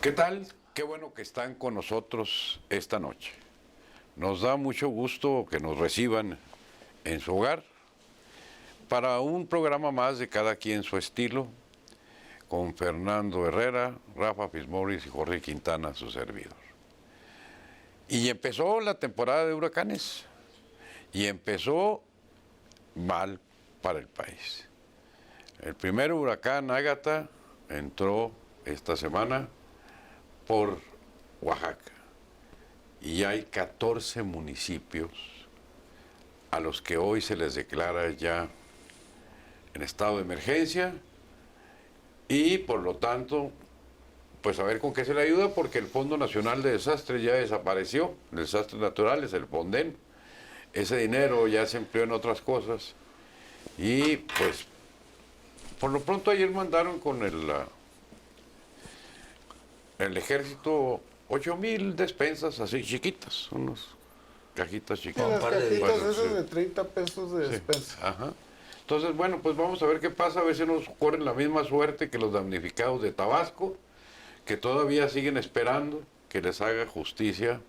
¿Qué tal? Qué bueno que están con nosotros esta noche. Nos da mucho gusto que nos reciban en su hogar para un programa más de Cada Quien Su Estilo, con Fernando Herrera, Rafa Fismoris y Jorge Quintana, su servidor. Y empezó la temporada de huracanes, y empezó mal para el país. El primer huracán Ágata entró esta semana por Oaxaca, y hay 14 municipios a los que hoy se les declara ya en estado de emergencia, y por lo tanto, pues a ver con qué se le ayuda, porque el Fondo Nacional de Desastres ya desapareció, desastres naturales, el FONDEN. Ese dinero ya se empleó en otras cosas, y pues por lo pronto ayer mandaron con el ejército 8,000 despensas así chiquitas, unas cajitas chiquitas. Las cajitas Bueno, esas sí, de 30 pesos de sí, despensa. ajá. Entonces, bueno, pues vamos a ver qué pasa, a ver si nos corren la misma suerte que los damnificados de Tabasco, que todavía siguen esperando que les haga justicia,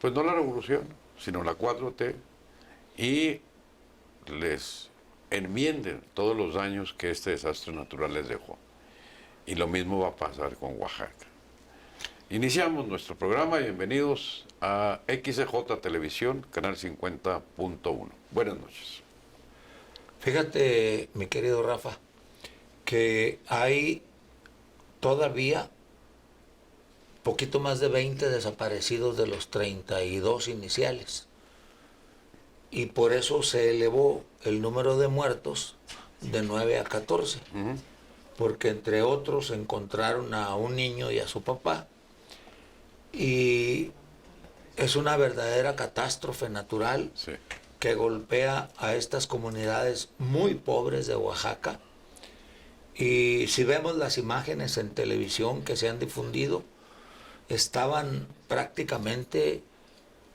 pues no la revolución, sino la 4T, y les enmienden todos los daños que este desastre natural les dejó. Y lo mismo va a pasar con Oaxaca. Iniciamos nuestro programa. Bienvenidos a XJ Televisión, canal 50.1. Buenas noches. Fíjate, mi querido Rafa, que hay todavía poquito más de 20 desaparecidos de los 32 iniciales. Y por eso se elevó el número de muertos de 9 a 14. Porque entre otros encontraron a un niño y a su papá. Y es una verdadera catástrofe natural. Sí. Que golpea a estas comunidades muy pobres de Oaxaca. Y si vemos las imágenes en televisión que se han difundido, estaban prácticamente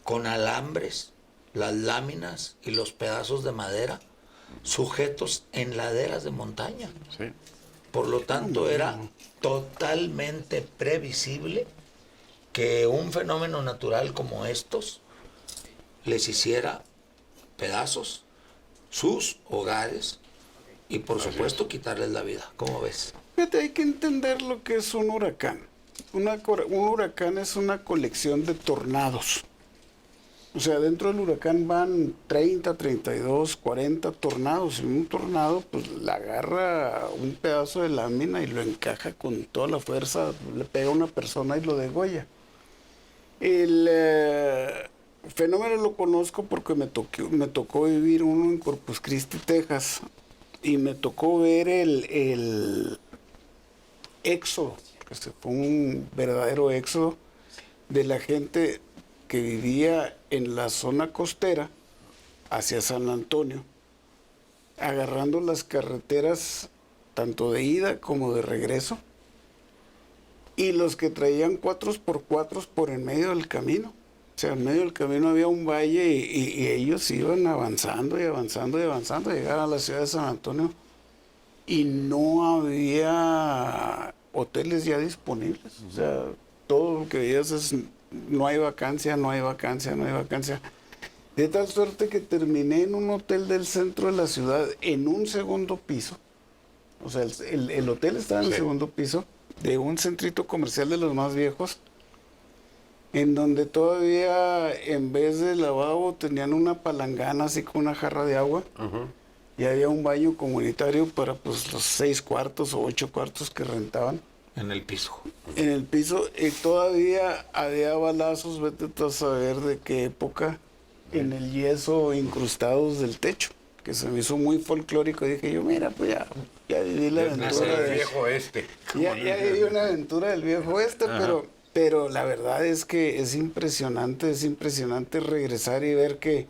con alambres, las láminas y los pedazos de madera sujetos en laderas de montaña. Sí. Por lo tanto, era totalmente previsible que un fenómeno natural como estos les hiciera pedazos sus hogares y por supuesto quitarles la vida. ¿Cómo ves? Fíjate, hay que entender lo que es un huracán. Un huracán es una colección de tornados. O sea, dentro del huracán van 30, 32, 40 tornados. Y un tornado, pues, le agarra un pedazo de lámina y lo encaja con toda la fuerza, le pega a una persona y lo degolla. El fenómeno lo conozco porque me tocó vivir uno en Corpus Christi, Texas, y me tocó ver el éxodo, que fue un verdadero éxodo de la gente que vivía en la zona costera hacia San Antonio, agarrando las carreteras tanto de ida como de regreso, y los que traían 4x4 por en medio del camino. O sea, en medio del camino había un valle y ellos iban avanzando y avanzando y avanzando, llegaron a la ciudad de San Antonio y no había hoteles ya disponibles. O sea, todo lo que veías es no hay vacancia, no hay vacancia, no hay vacancia. De tal suerte que terminé en un hotel del centro de la ciudad en un segundo piso. O sea, el hotel estaba en el segundo piso de un centrito comercial de los más viejos, en donde todavía en vez de lavabo tenían una palangana así con una jarra de agua, y había un baño comunitario para pues los 6 cuartos o 8 cuartos que rentaban. En el piso. En el piso, y todavía había balazos, vete tú a saber de qué época, en el yeso incrustados del techo, que se me hizo muy folclórico. Y dije yo, mira, pues ya viví la aventura del viejo oeste. Ya viví una aventura del viejo oeste, pero la verdad es que es impresionante regresar y ver que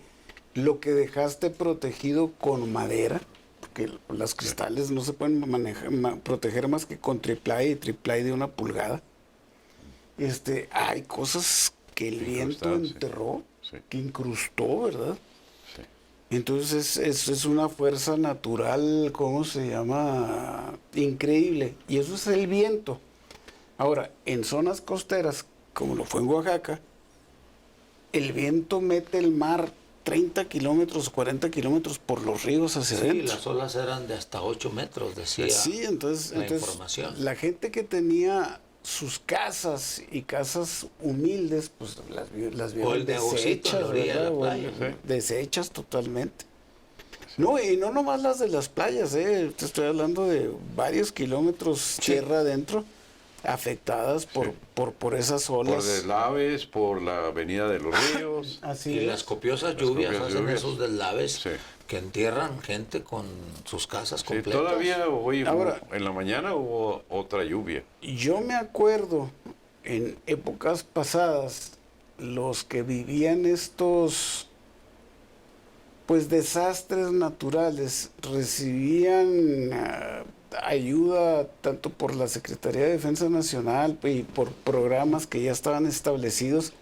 lo que dejaste protegido con madera, porque los cristales no se pueden proteger más que con triplay y triplay de 1 pulgada. Hay cosas que el viento enterró, que incrustó, ¿verdad? Sí. Entonces es una fuerza natural, ¿cómo se llama? Increíble. Y eso es el viento. Ahora, en zonas costeras, como lo fue en Oaxaca, el viento mete el mar 30 kilómetros, 40 kilómetros por los ríos hacia Sí, adentro. las olas eran de hasta 8 metros, decía Sí, entonces, la información. la gente que tenía sus casas y casas humildes, pues las O vieron el negocito en la deshechas, orilla de la ¿verdad? playa. Sí. Deshechas totalmente. No, y no nomás las de las playas, te estoy hablando de varios kilómetros tierra adentro, afectadas por esas Por olas. deslaves, por la avenida de los ríos. Así Y es. las copiosas lluvias copiosas hacen lluvias. esos deslaves Sí. que entierran gente con sus casas Sí, completas. todavía hoy Ahora- en la mañana hubo otra lluvia. Yo me acuerdo en épocas pasadas, los que vivían estos pues desastres naturales recibían ayuda tanto por la Secretaría de Defensa Nacional y por programas que ya estaban establecidos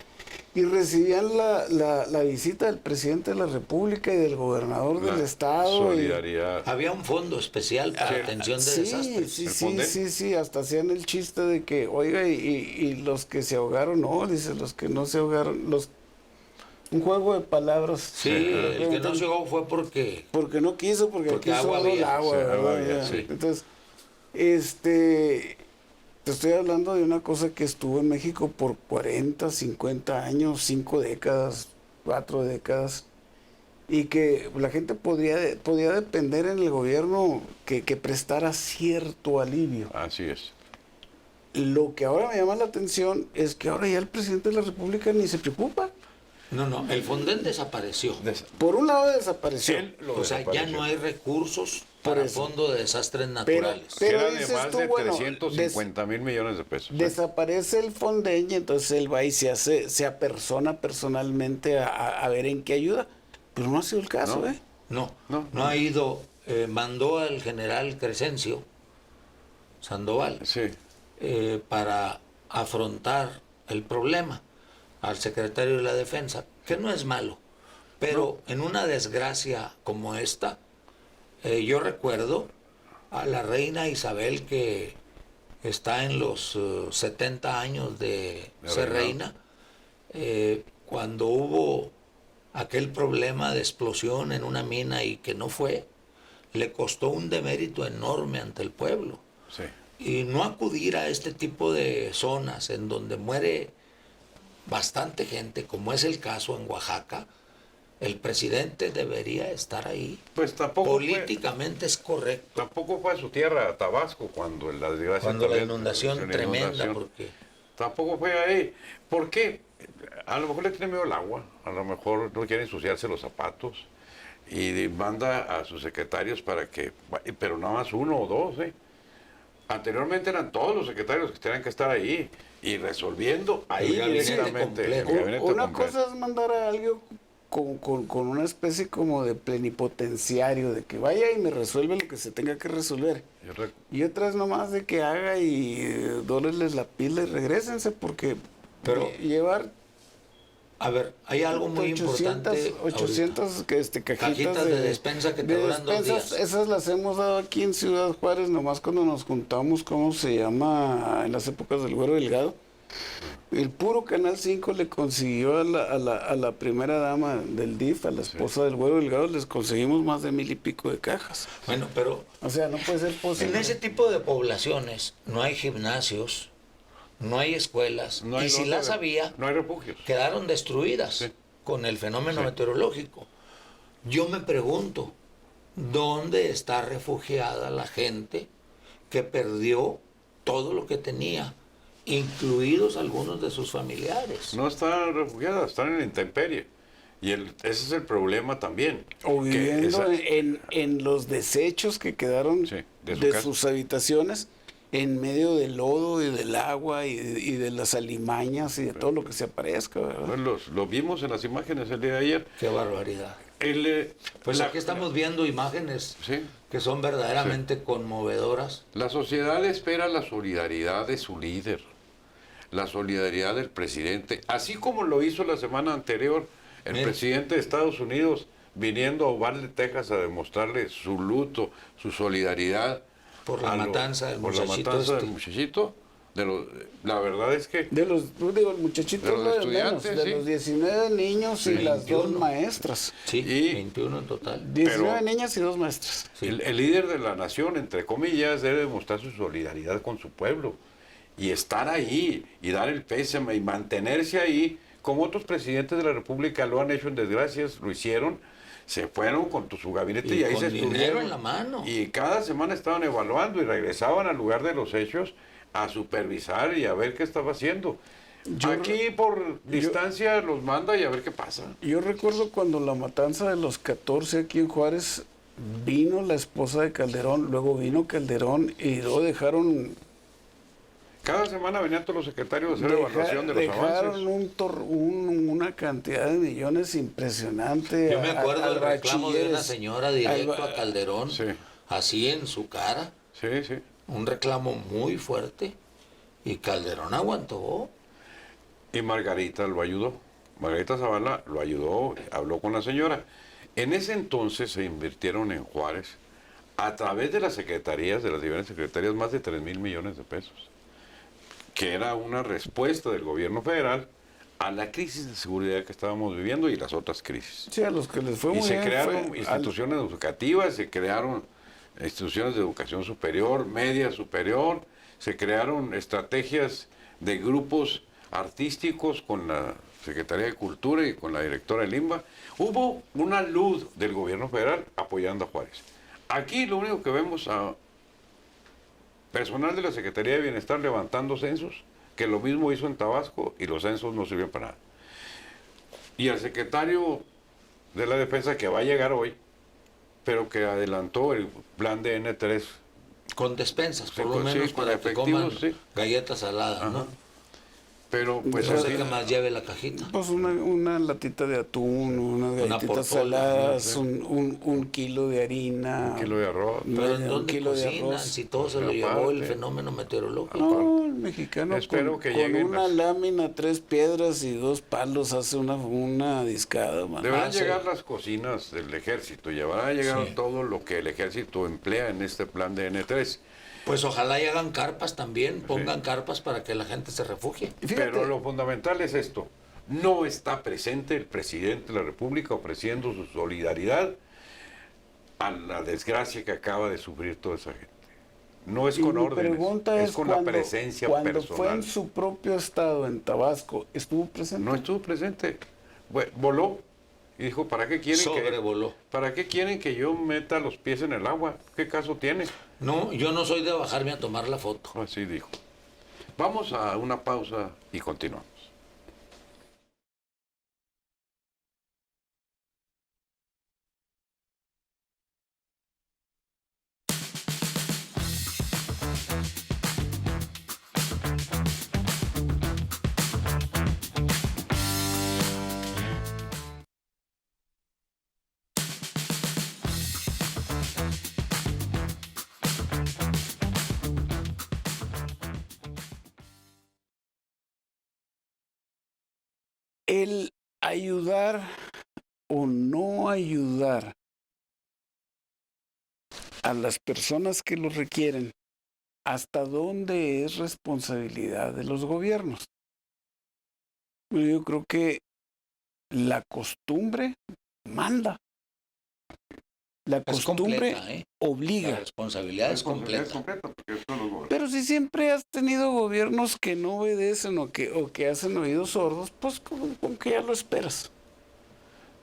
y recibían la visita del presidente de la República y del gobernador La del estado. solidaridad. Había un fondo especial para atención de Sí, desastres. sí, ¿El sí, Fonden? sí, hasta hacían el chiste de que, oiga, y los que se ahogaron, no, dice, los que no se ahogaron, un juego de palabras. Sí, el que no llegó fue porque Porque no quiso, porque Porque aquí agua sobró el había. agua, Sí, ¿verdad? agua había, Ya. sí. Entonces, te estoy hablando de una cosa que estuvo en México por 40, 50 años, 5 décadas, 4 décadas, y que la gente podía depender en el gobierno que prestara cierto alivio. Así es. Lo que ahora me llama la atención es que ahora ya el presidente de la República ni se preocupa. no, el Fonden desapareció. Por un lado desapareció. Él lo O sea, ya desapareció. no hay recursos Por para eso. fondo de desastres Pero, naturales. Que era de dices más tú, de bueno, 350 mil millones de pesos. desaparece el Fonden y entonces él va y se apersona personalmente a ver en qué ayuda. Pero no ha sido el caso, No. ¿eh? No ha ido, mandó al general Crescencio Sandoval Sí. para afrontar el problema al secretario de la Defensa, que no es malo, pero en una desgracia como esta, yo recuerdo a la reina Isabel, que está en los 70 años de De ser reinado. reina, cuando hubo aquel problema de explosión en una mina y que no fue, le costó un demérito enorme ante el pueblo. Sí. Y no acudir a este tipo de zonas en donde muere bastante gente, como es el caso en Oaxaca, el presidente debería estar ahí. Pues tampoco Políticamente es correcto. tampoco fue a su tierra, a Tabasco, cuando la desgracia Cuando la también- inundación la tremenda, inundación. porque Tampoco fue ahí. ¿Por qué? A lo mejor le tiene miedo al agua, a lo mejor no quiere ensuciarse los zapatos y manda a sus secretarios para que, pero nada más uno o dos, ¿eh? Anteriormente eran todos los secretarios que tenían que estar ahí y resolviendo ahí El gabinete directamente. completo. el gabinete Una completo. cosa es mandar a alguien con una especie como de plenipotenciario, de que vaya y me resuelve lo que se tenga que resolver. Yo rec- Y otra es nomás de que haga y dólenles la pila y regrésense, porque Pero- llevar a ver, hay algo muy 800, importante. 800 Cajitas de despensa que te duran 2 días. Esas las hemos dado aquí en Ciudad Juárez, nomás cuando nos juntamos, ¿cómo se llama? En las épocas del Güero Delgado. El puro Canal 5 le consiguió a la primera dama del DIF, a la esposa del Güero Delgado, les conseguimos más de 1000 y pico de cajas. Bueno, pero O sea, no puede ser posible. en ese tipo de poblaciones no hay gimnasios, no hay escuelas, no hay y si dónde- las había, no hay refugios. quedaron destruidas Sí. con el fenómeno Sí. meteorológico. Yo me pregunto, ¿dónde está refugiada la gente que perdió todo lo que tenía, incluidos algunos de sus familiares? No están refugiadas, están en la intemperie. Y ese es el problema también. O que viviendo esa- en los desechos que quedaron Sí, de de, su casa. sus habitaciones, en medio del lodo y del agua y de las alimañas y de todo lo que se aparezca, ¿verdad? Bueno, lo vimos en las imágenes el día de ayer. Qué barbaridad. Pues La- aquí estamos viendo imágenes Sí. que son verdaderamente conmovedoras. La sociedad espera la solidaridad de su líder, la solidaridad del presidente, así como lo hizo la semana anterior el Mire. presidente de Estados Unidos viniendo a Uvalde, Texas, a demostrarle su luto, su solidaridad Por la a matanza del por la muchachito matanza este. del muchachito. La verdad es que De los, digo, el muchachito de los es lo de menos, estudiantes, de sí. los 19 niños y las 2 21. maestras. Sí, Y- 21 en total. 19 Pero- niñas y 2 maestras. Sí. el líder de la nación, entre comillas, debe demostrar su solidaridad con su pueblo y estar ahí y dar el pésame y mantenerse ahí, como otros presidentes de la República lo han hecho en desgracias, lo hicieron, se fueron con su gabinete y, Y ahí con se dinero estuvieron. en la mano. Y cada semana estaban evaluando y regresaban al lugar de los hechos a supervisar y a ver qué estaba haciendo. Aquí por distancia los manda y a ver qué pasa. Yo recuerdo cuando la matanza de los 14 aquí en Juárez, vino la esposa de Calderón, luego vino Calderón y luego dejaron Cada semana venían todos los secretarios a hacer evaluación de los dejaron avances. una cantidad de millones impresionante. Yo me acuerdo al del reclamo de una bachilleres, señora directo al a Calderón, Sí. así en su cara, Sí, sí. un reclamo muy fuerte, y Calderón aguantó. Y Margarita lo ayudó. Margarita Zavala lo ayudó, habló con la señora. En ese entonces se invirtieron en Juárez, a través de las secretarías, de las diferentes secretarías, más de 3,000 millones de pesos, que era una respuesta del gobierno federal a la crisis de seguridad que estábamos viviendo y las otras crisis. Sí, a los que les fue Y muy se bien crearon fue instituciones educativas, se crearon instituciones de educación superior, media superior, se crearon estrategias de grupos artísticos con la Secretaría de Cultura y con la directora del INBA. Hubo una luz del gobierno federal apoyando a Juárez. Aquí lo único que vemos a personal de la Secretaría de Bienestar levantando censos, que lo mismo hizo en Tabasco y los censos no sirven para nada. Y al secretario de la Defensa que va a llegar hoy, pero que adelantó el plan de N3. Con despensas, Sí, por lo con- sí, menos con para que efectivos, coman sí. galletas saladas, Ajá. ¿no? Pero pues No Pues sé así, qué más lleve la cajita. Pues una latita de atún, unas galletitas portola, saladas, sí. un kilo de harina. 1 kilo de arroz. Pero ¿en un dónde kilo de cocinan? arroz. Si todo se lo Aparte. llevó el fenómeno meteorológico. No, el mexicano Espero con, que con lleguen una las- lámina, 3 piedras y 2 palos hace una discada, man. Deberán sí. llegar las cocinas del ejército, llevarán a llegar Sí. todo lo que el ejército emplea en este plan de N3. Pues ojalá y hagan carpas también, pongan carpas para que la gente se refugie. Y fíjate, Pero lo fundamental es esto. No está presente el presidente de la República ofreciendo su solidaridad a la desgracia que acaba de sufrir toda esa gente. No es y con mi órdenes, pregunta es con la cuando- presencia cuando personal. fue en su propio estado, en Tabasco, ¿estuvo presente? No estuvo presente. Voló y dijo, ¿para qué Sobrevoló. ¿para qué quieren que yo meta los pies en el agua? ¿Qué caso tiene? No, yo no soy de bajarme a tomar la foto. Así dijo. Vamos a una pausa y continuamos. El ayudar o no ayudar a las personas que lo requieren, ¿hasta dónde es responsabilidad de los gobiernos? Bueno, yo creo que la costumbre manda. La Es costumbre completa, ¿eh? obliga. La responsabilidad es completa. Pero si siempre has tenido gobiernos que no obedecen o que hacen oídos sordos, pues con que ya lo esperas.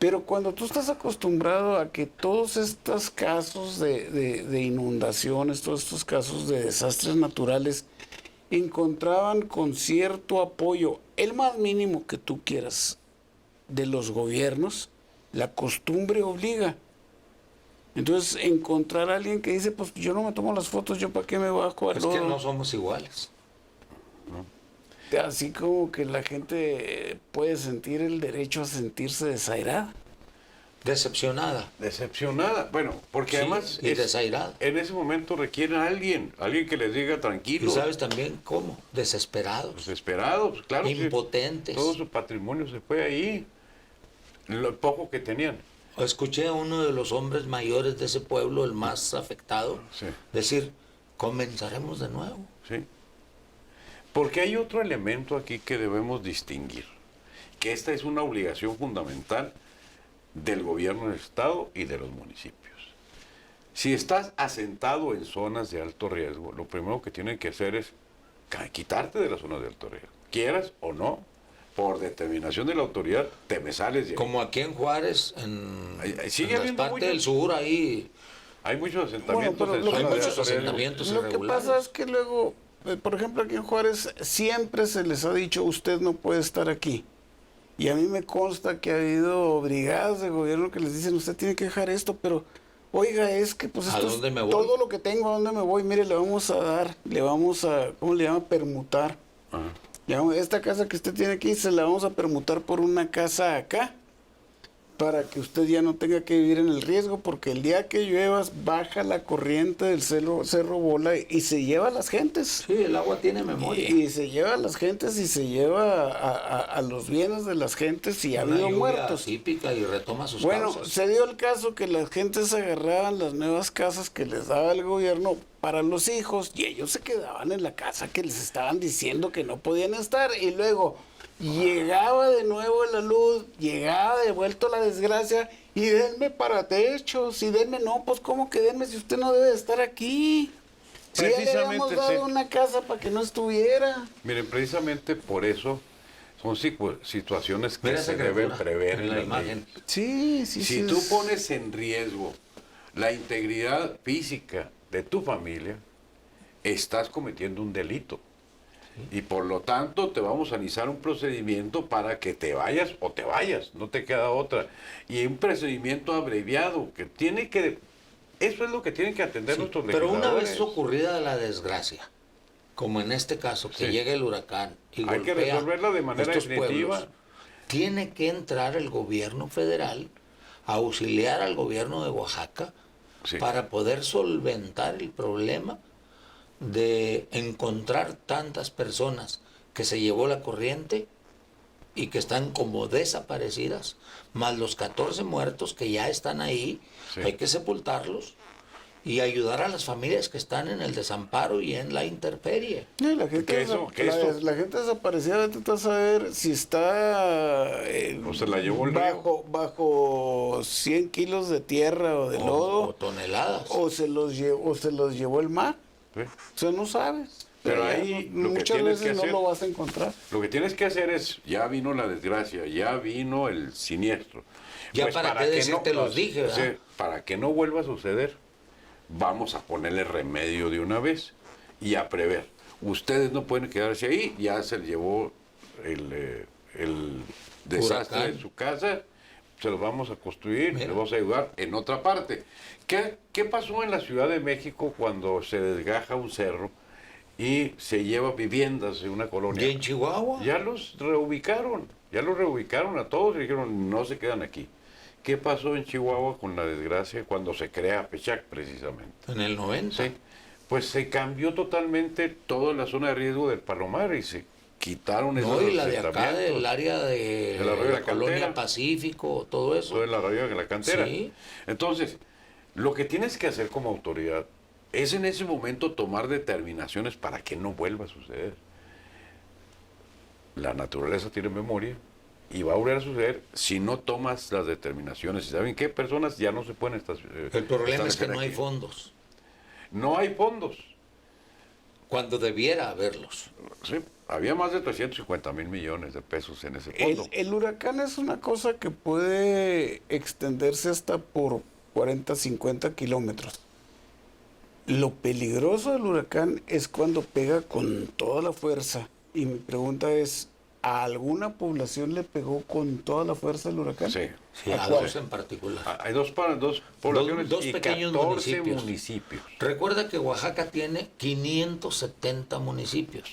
Pero cuando tú estás acostumbrado a que todos estos casos de inundaciones, todos estos casos de desastres naturales, encontraban con cierto apoyo, el más mínimo que tú quieras, de los gobiernos, la costumbre obliga. Entonces, encontrar a alguien que dice, pues yo no me tomo las fotos, yo para qué me bajo al Es que lodo. no somos iguales. Así como que la gente puede sentir el derecho a sentirse desairada. Decepcionada. Decepcionada. Bueno, porque Sí, además y desairada. en ese momento requieren a alguien que les diga ¿Y tranquilo. sabes también cómo? Desesperados. Desesperados, claro. sí. Impotentes. Todo su patrimonio se fue ahí. Lo poco que tenían. Escuché a uno de los hombres mayores de ese pueblo, el más afectado, Sí. decir, comenzaremos de nuevo. Sí. Porque hay otro elemento aquí que debemos distinguir, que esta es una obligación fundamental del gobierno del Estado y de los municipios. Si estás asentado en zonas de alto riesgo, lo primero que tienen que hacer es quitarte de las zonas de alto riesgo. Quieras o no, por determinación de la autoridad, te me sales de ahí. Como aquí en Juárez, en sigue la habiendo parte del sur, ahí Hay muchos asentamientos Bueno, pero en lo que hay zonas de muchos alto riesgo. asentamientos Lo que irregulares. pasa es que luego, por ejemplo, aquí en Juárez siempre se les ha dicho, usted no puede estar aquí. Y a mí me consta que ha habido brigadas de gobierno que les dicen, usted tiene que dejar esto, pero oiga, es que pues ¿A esto dónde es me voy? todo lo que tengo, ¿a dónde me voy? Mire, le vamos a dar, le vamos a, ¿cómo le llama? Permutar. Ajá. Esta casa que usted tiene aquí se la vamos a permutar por una casa acá, para que usted ya no tenga que vivir en el riesgo, porque el día que lluevas baja la corriente del cerro Bola y se lleva a las gentes. Sí, el agua tiene memoria. Y se lleva a las gentes y se lleva a los bienes de las gentes y ha Una habido lluvia muertos. típica y retoma sus Bueno, causas. se dio el caso que las gentes agarraban las nuevas casas que les daba el gobierno para los hijos y ellos se quedaban en la casa que les estaban diciendo que no podían estar y luego llegaba de nuevo la luz, llegaba de vuelto la desgracia y denme para techos y denme, no, pues cómo que denme si usted no debe de estar aquí. Si ya le habíamos Precisamente, dado sí. una casa para que no estuviera. Miren, precisamente por eso son situaciones que Mira se esa deben criatura prever en la las imagen. leyes. Sí, sí, Si sí. tú pones en riesgo la integridad física de tu familia, estás cometiendo un delito. Y por lo tanto te vamos a iniciar un procedimiento para que te vayas o te vayas, no te queda otra. Y un procedimiento abreviado que tiene que... Eso es lo que tienen que atender Sí, nuestros pero una legisladores. vez ocurrida la desgracia, como en este caso, que Sí. llega el huracán y Hay que golpea resolverla de manera estos definitiva. pueblos, tiene que entrar el gobierno federal a auxiliar al gobierno de Oaxaca Sí. para poder solventar el problema de encontrar tantas personas que se llevó la corriente y que están como desaparecidas, más los 14 muertos que ya están ahí, Sí. hay que sepultarlos y ayudar a las familias que están en el desamparo y en la intemperie. La gente, Que eso- que esto- la gente desaparecida, vete tú a saber si está O se la llevó el bajo 100 kilos de tierra o de O lodo, toneladas. o se los llevó el mar. ¿Sí? O sea, no sabes. Pero Ya ahí no- lo que muchas tienes veces que no hacer- lo vas a encontrar. Lo que tienes que hacer es, ya vino la desgracia, ya vino el siniestro. Ya para qué decirte los dije, ¿verdad? sí, para que no vuelva a suceder, vamos a ponerle remedio de una vez y a prever. Ustedes no pueden quedarse ahí, ya se llevó el desastre Huracán. de su casa, se los vamos a construir, Mira. les vamos a ayudar en otra parte. ¿Qué pasó en la Ciudad de México cuando se desgaja un cerro y se lleva viviendas de una colonia? ¿Y en Chihuahua? Ya los reubicaron a todos y dijeron no se quedan aquí. ¿Qué pasó en Chihuahua con la desgracia cuando se crea Pechac precisamente? En el 90. Sí, pues se cambió totalmente toda la zona de riesgo del Palomar y se quitaron No, esos y la de acá, asentamientos, del área de El arroyo de la la colonia Cantera. Pacífico, todo eso. todo el arroyo de la cantera. Sí. Entonces, lo que tienes que hacer como autoridad es en ese momento tomar determinaciones para que no vuelva a suceder. La naturaleza tiene memoria y va a volver a suceder si no tomas las determinaciones. ¿Y saben qué? Personas ya no se pueden El problema es que establecer no hay aquí. fondos, No hay fondos. cuando debiera haberlos. Sí, había más de 350,000 millones de pesos en ese fondo. El huracán es una cosa que puede extenderse hasta por 40, 50 kilómetros. Lo peligroso del huracán es cuando pega con toda la fuerza. Y mi pregunta es, ¿a alguna población le pegó con toda la fuerza el huracán? Sí. Sí, ¿A a cuál? dos en particular. Hay dos poblaciones Dos y pequeños 14 municipios. municipios. Recuerda que Oaxaca tiene 570 municipios.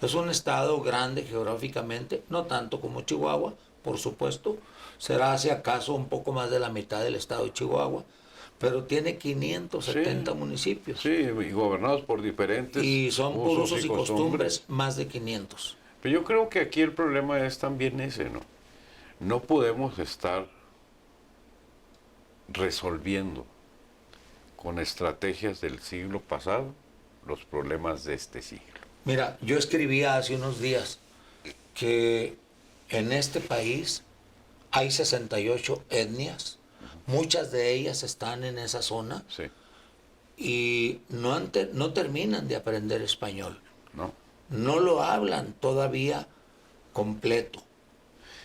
Es un estado grande geográficamente, no tanto como Chihuahua, por supuesto. Será si acaso un poco más de la mitad del estado de Chihuahua, pero tiene 570 Sí. municipios. Sí, y gobernados por diferentes Y son por usos y costumbres más de 500. Pero yo creo que aquí el problema es también ese, ¿no? No podemos estar resolviendo con estrategias del siglo pasado los problemas de este siglo. Mira, yo escribía hace unos días que en este país hay 68 etnias, muchas de ellas están en esa zona Sí, y no terminan de aprender español. ¿no? No lo hablan todavía completo.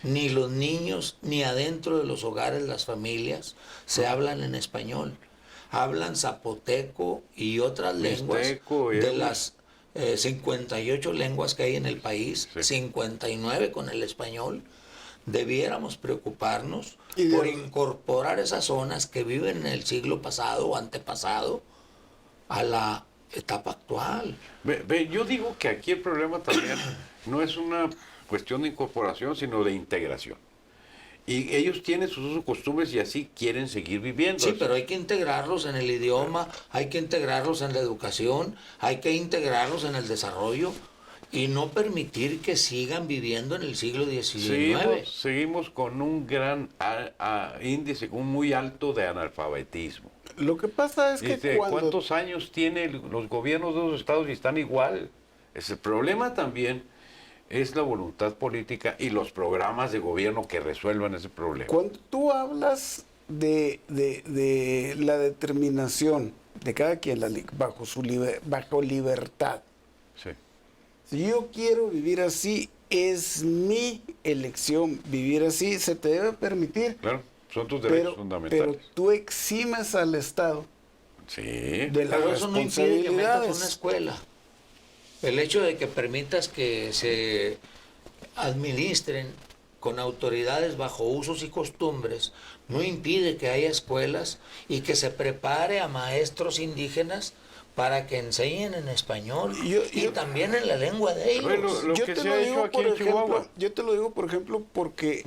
Ni los niños, ni adentro de los hogares, las familias, se hablan en español. Hablan zapoteco y otras lenguas Mixteco, de las 58 lenguas que hay en el país, Sí. 59 con el español. Debiéramos preocuparnos Y de- por incorporar esas zonas que viven en el siglo pasado o antepasado a la etapa actual. Yo digo que aquí el problema también no es una cuestión de incorporación, sino de integración. Y ellos tienen sus usos, costumbres y así quieren seguir viviendo. Sí, pero hay que integrarlos en el idioma, hay que integrarlos en la educación, hay que integrarlos en el desarrollo y no permitir que sigan viviendo en el siglo XIX. Seguimos con un gran índice, un muy alto de analfabetismo. Lo que pasa es que Dice, cuando... ¿cuántos años tienen los gobiernos de los estados y están igual? El problema también es la voluntad política y los programas de gobierno que resuelvan ese problema. Cuando tú hablas de la determinación de cada quien bajo libertad, Sí, si yo quiero vivir así, es mi elección vivir así, se te debe permitir, claro, son tus derechos pero fundamentales. tú eximes al Estado Sí, de las Pero eso no impide que metas una responsabilidades. escuela. El hecho de que permitas que se administren con autoridades bajo usos y costumbres no impide que haya escuelas y que se prepare a maestros indígenas para que enseñen en español y también en la lengua de ellos. Bueno, lo Yo que te se lo ha digo hecho aquí por en ejemplo, Chihuahua. yo te lo digo por ejemplo porque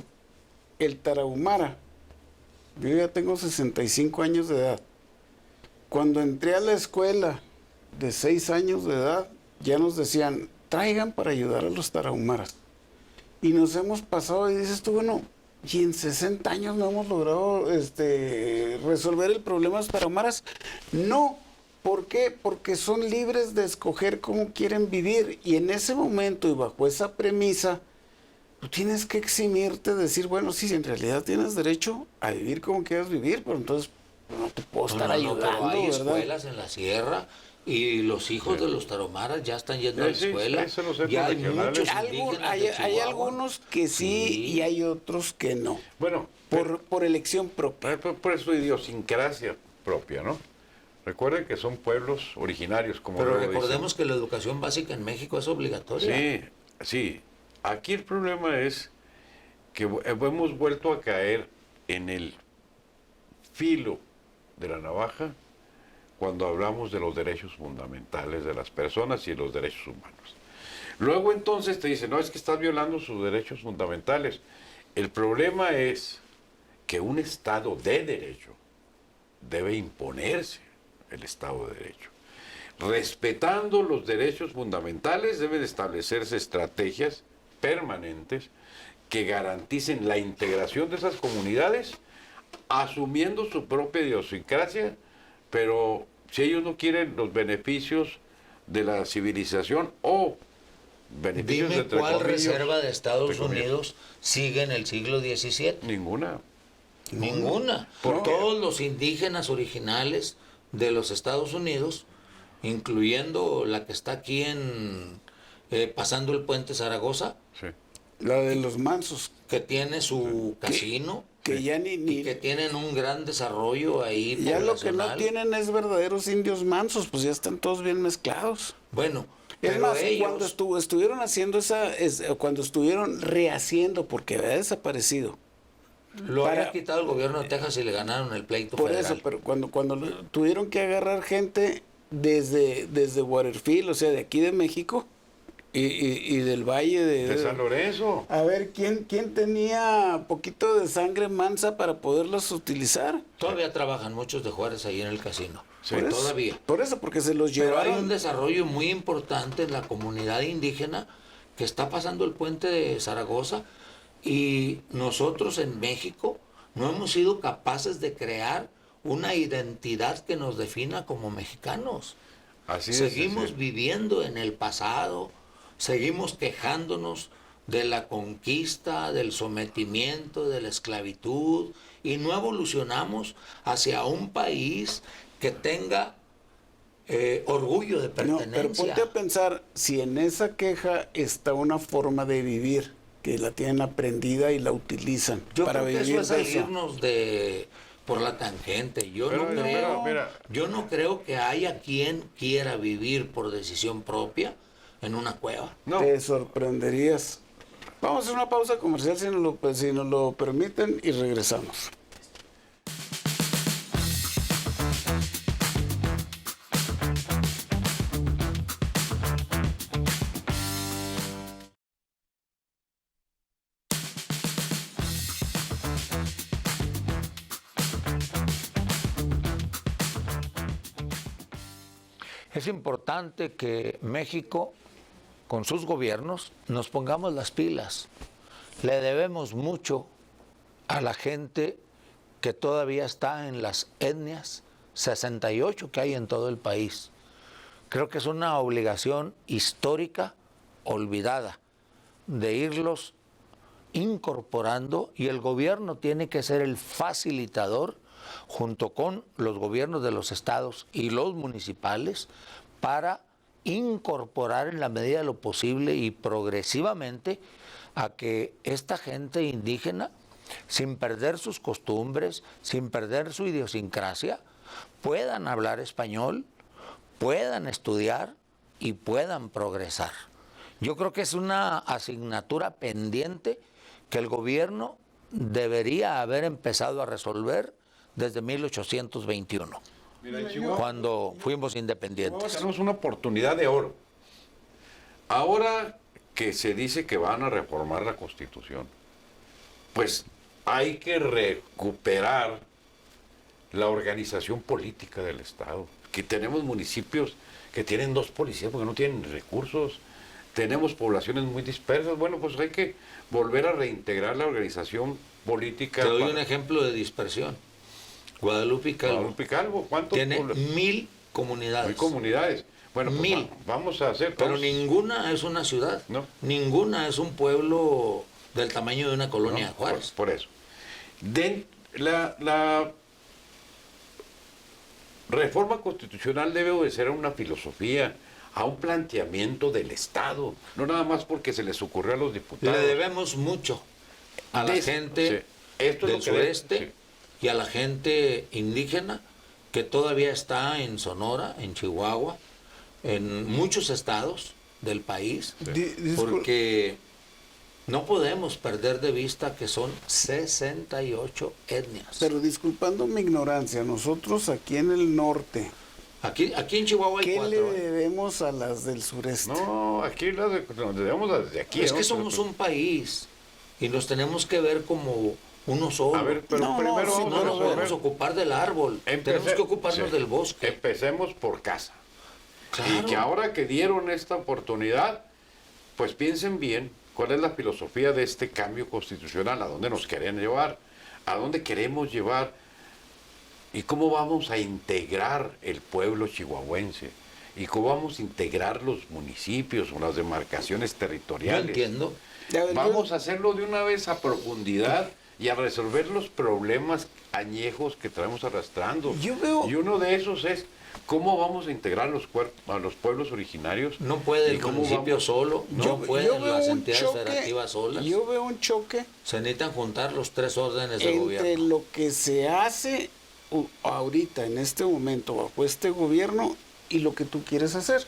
el tarahumara, yo ya tengo 65 años de edad. Cuando entré a la escuela de 6 años de edad, ya nos decían, traigan para ayudar a los tarahumaras. Y nos hemos pasado y dices tú, bueno, y en 60 años no hemos logrado resolver el problema de los tarahumaras. No, ¿por qué? Porque son libres de escoger cómo quieren vivir. Y en ese momento y bajo esa premisa, tú tienes que eximirte, decir, bueno, sí, en realidad tienes derecho a vivir como quieras vivir, pero entonces no te puedo estar Pero ayudando, hay ¿verdad? escuelas en la sierra y los hijos de los tarahumaras ya están yendo a la Sí, escuela. eso los centros Ya hay regionales. muchos Algún- indígenas hay, de hay Chihuahua. algunos que sí, y hay otros que no, Bueno, por elección propia. por su idiosincrasia propia, ¿no? Recuerden que son pueblos originarios, como Pero luego recordemos que la educación básica en México es obligatoria. dicen. Sí, sí. Aquí el problema es que hemos vuelto a caer en el filo de la navaja cuando hablamos de los derechos fundamentales de las personas y los derechos humanos. Luego entonces te dicen, no, es que estás violando sus derechos fundamentales. El problema es que un Estado de derecho debe imponerse el Estado de Derecho. Respetando los derechos fundamentales deben establecerse estrategias permanentes que garanticen la integración de esas comunidades, asumiendo su propia idiosincrasia, pero si ellos no quieren los beneficios de la civilización o beneficios Dime entre cuál comillas, reserva de Estados entre comillas, Unidos sigue en el siglo XVII. ninguna. Ninguna. ¿Por qué? Todos los indígenas originales de los Estados Unidos, incluyendo la que está aquí en pasando el puente Zaragoza, Sí. La de los mansos, que tiene su casino que ya y que tienen un gran desarrollo ahí ya lo que no poblacional. tienen es verdaderos indios mansos, pues ya están todos bien mezclados. Bueno, Es pero más, ellos, cuando estuvieron haciendo cuando estuvieron rehaciendo, porque había desaparecido. lo para- había quitado el gobierno de Texas y le ganaron el pleito Por federal. eso, pero cuando tuvieron que agarrar gente desde Waterfield, o sea, de aquí de México y del valle De San Lorenzo. A ver, ¿quién tenía poquito de sangre mansa para poderlos utilizar? Todavía trabajan muchos de Juárez ahí en el casino. Sí. Por eso, Todavía. Por eso, porque se los Pero hay un llevaron. desarrollo muy importante en la comunidad indígena que está pasando el puente de Zaragoza y nosotros en México no hemos sido capaces de crear una identidad que nos defina como mexicanos. Así es, seguimos sí. viviendo en el pasado, seguimos quejándonos de la conquista, del sometimiento, de la esclavitud, y no evolucionamos hacia un país que tenga orgullo de No, pero pertenencia. ponte a pensar si en esa queja está una forma de vivir que la tienen aprendida y la utilizan Yo para creo que vivir eso es de eso. salirnos por la tangente. Pero, mira, Yo no creo que haya quien quiera vivir por decisión propia en una cueva. no, Te sorprenderías. Vamos a hacer una pausa comercial si nos lo permiten y regresamos. Es importante que México, con sus gobiernos, nos pongamos las pilas. Le debemos mucho a la gente que todavía está en las etnias 68 que hay en todo el país. Creo que es una obligación histórica olvidada de irlos incorporando, y el gobierno tiene que ser el facilitador junto con los gobiernos de los estados y los municipales para incorporar en la medida de lo posible y progresivamente a que esta gente indígena, sin perder sus costumbres, sin perder su idiosincrasia, puedan hablar español, puedan estudiar y puedan progresar. Yo creo que es una asignatura pendiente que el gobierno debería haber empezado a resolver desde 1821, mira, en Chihuahua, cuando fuimos independientes. tenemos una oportunidad de oro. Ahora que se dice que van a reformar la Constitución, pues hay que recuperar la organización política del Estado. Que tenemos municipios que tienen 2 policías porque no tienen recursos. Tenemos poblaciones muy dispersas. Bueno, pues hay que volver a reintegrar la organización política. Te doy un ejemplo de dispersión. Guadalupe Calvo Guadalupe Calvo, ¿cuántos tiene pueblos? 1000 comunidades. Hay comunidades. Bueno, pues 1000. Vamos a hacer. Pero vamos- ninguna es una ciudad. No. Ninguna es un pueblo del tamaño de una colonia ¿no? de Juárez. Por eso. La reforma constitucional debe obedecer a una filosofía, a un planteamiento del Estado, no nada más porque se les ocurrió a los diputados. Le debemos mucho a la De- gente sí. Esto es del lo que debe- sureste sí. y a la gente indígena que todavía está en Sonora, en Chihuahua, en muchos estados del país, porque no podemos perder de vista que son 68 etnias. Pero disculpando mi ignorancia, nosotros aquí en el norte, Aquí en Chihuahua hay ¿qué 4. le debemos a las del sureste? No, aquí nos debemos desde aquí. Es que ¿no? somos un país y nos tenemos que ver como uno solo. A ver, pero No, primero sí, vamos no a nos resolver. podemos ocupar del árbol, tenemos que ocuparnos Sí. del bosque. Empecemos por casa. Claro. Y que ahora que dieron esta oportunidad, pues piensen bien cuál es la filosofía de este cambio constitucional, a dónde nos quieren llevar, a dónde queremos llevar y cómo vamos a integrar el pueblo chihuahuense y cómo vamos a integrar los municipios o las demarcaciones Yo territoriales. entiendo. Ya, Vamos a hacerlo de una vez a profundidad y a resolver los problemas añejos que traemos arrastrando. Yo veo- Y uno de esos es cómo vamos a integrar a los pueblos originarios. No puede y el cómo municipio vamos- solo, no Yo pueden veo las un entidades choque- federativas solas. Yo veo un choque Se necesitan juntar los 3 órdenes de entre gobierno. lo que se hace ahorita, en este momento, bajo este gobierno, y lo que tú quieres hacer.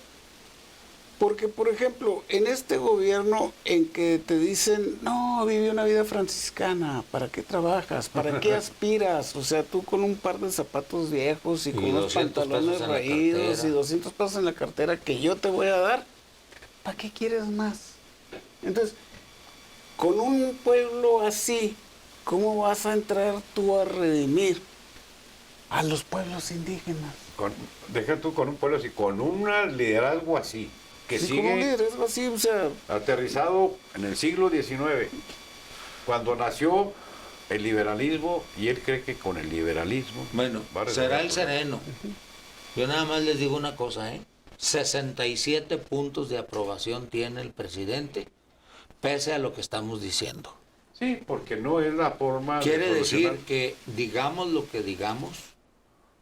Porque, por ejemplo, en este gobierno en que te dicen, no, vive una vida franciscana, ¿para qué trabajas? ¿Para qué aspiras? O sea, tú con un par de zapatos viejos y con unos 200 pantalones pesos en la raídos cartera. y 200 pesos en la cartera que yo te voy a dar, ¿para qué quieres más? Entonces, con un pueblo así, ¿cómo vas a entrar tú a redimir a los pueblos indígenas? Deja tú con un pueblo así, con un liderazgo así, que Sí, como un sigue liderazgo así, o sea, aterrizado en el siglo XIX, cuando nació el liberalismo, y él cree que con el liberalismo Bueno, va a resolver será el problemas. sereno. Yo nada más les digo una cosa, ¿eh? 67 puntos de aprobación tiene el presidente, pese a lo que estamos diciendo. Sí, porque no es la forma Quiere de decir solucionar. que digamos lo que digamos,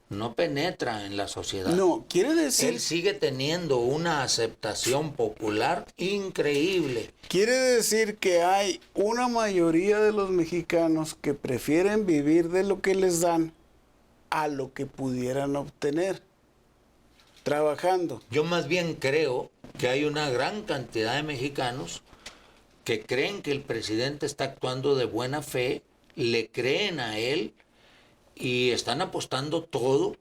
no penetra en la sociedad. No, quiere decir, Él sigue teniendo una aceptación popular increíble. quiere decir que hay una mayoría de los mexicanos que prefieren vivir de lo que les dan a lo que pudieran obtener trabajando. Yo más bien creo que hay una gran cantidad de mexicanos que creen que el presidente está actuando de buena fe, le creen a él y están apostando todo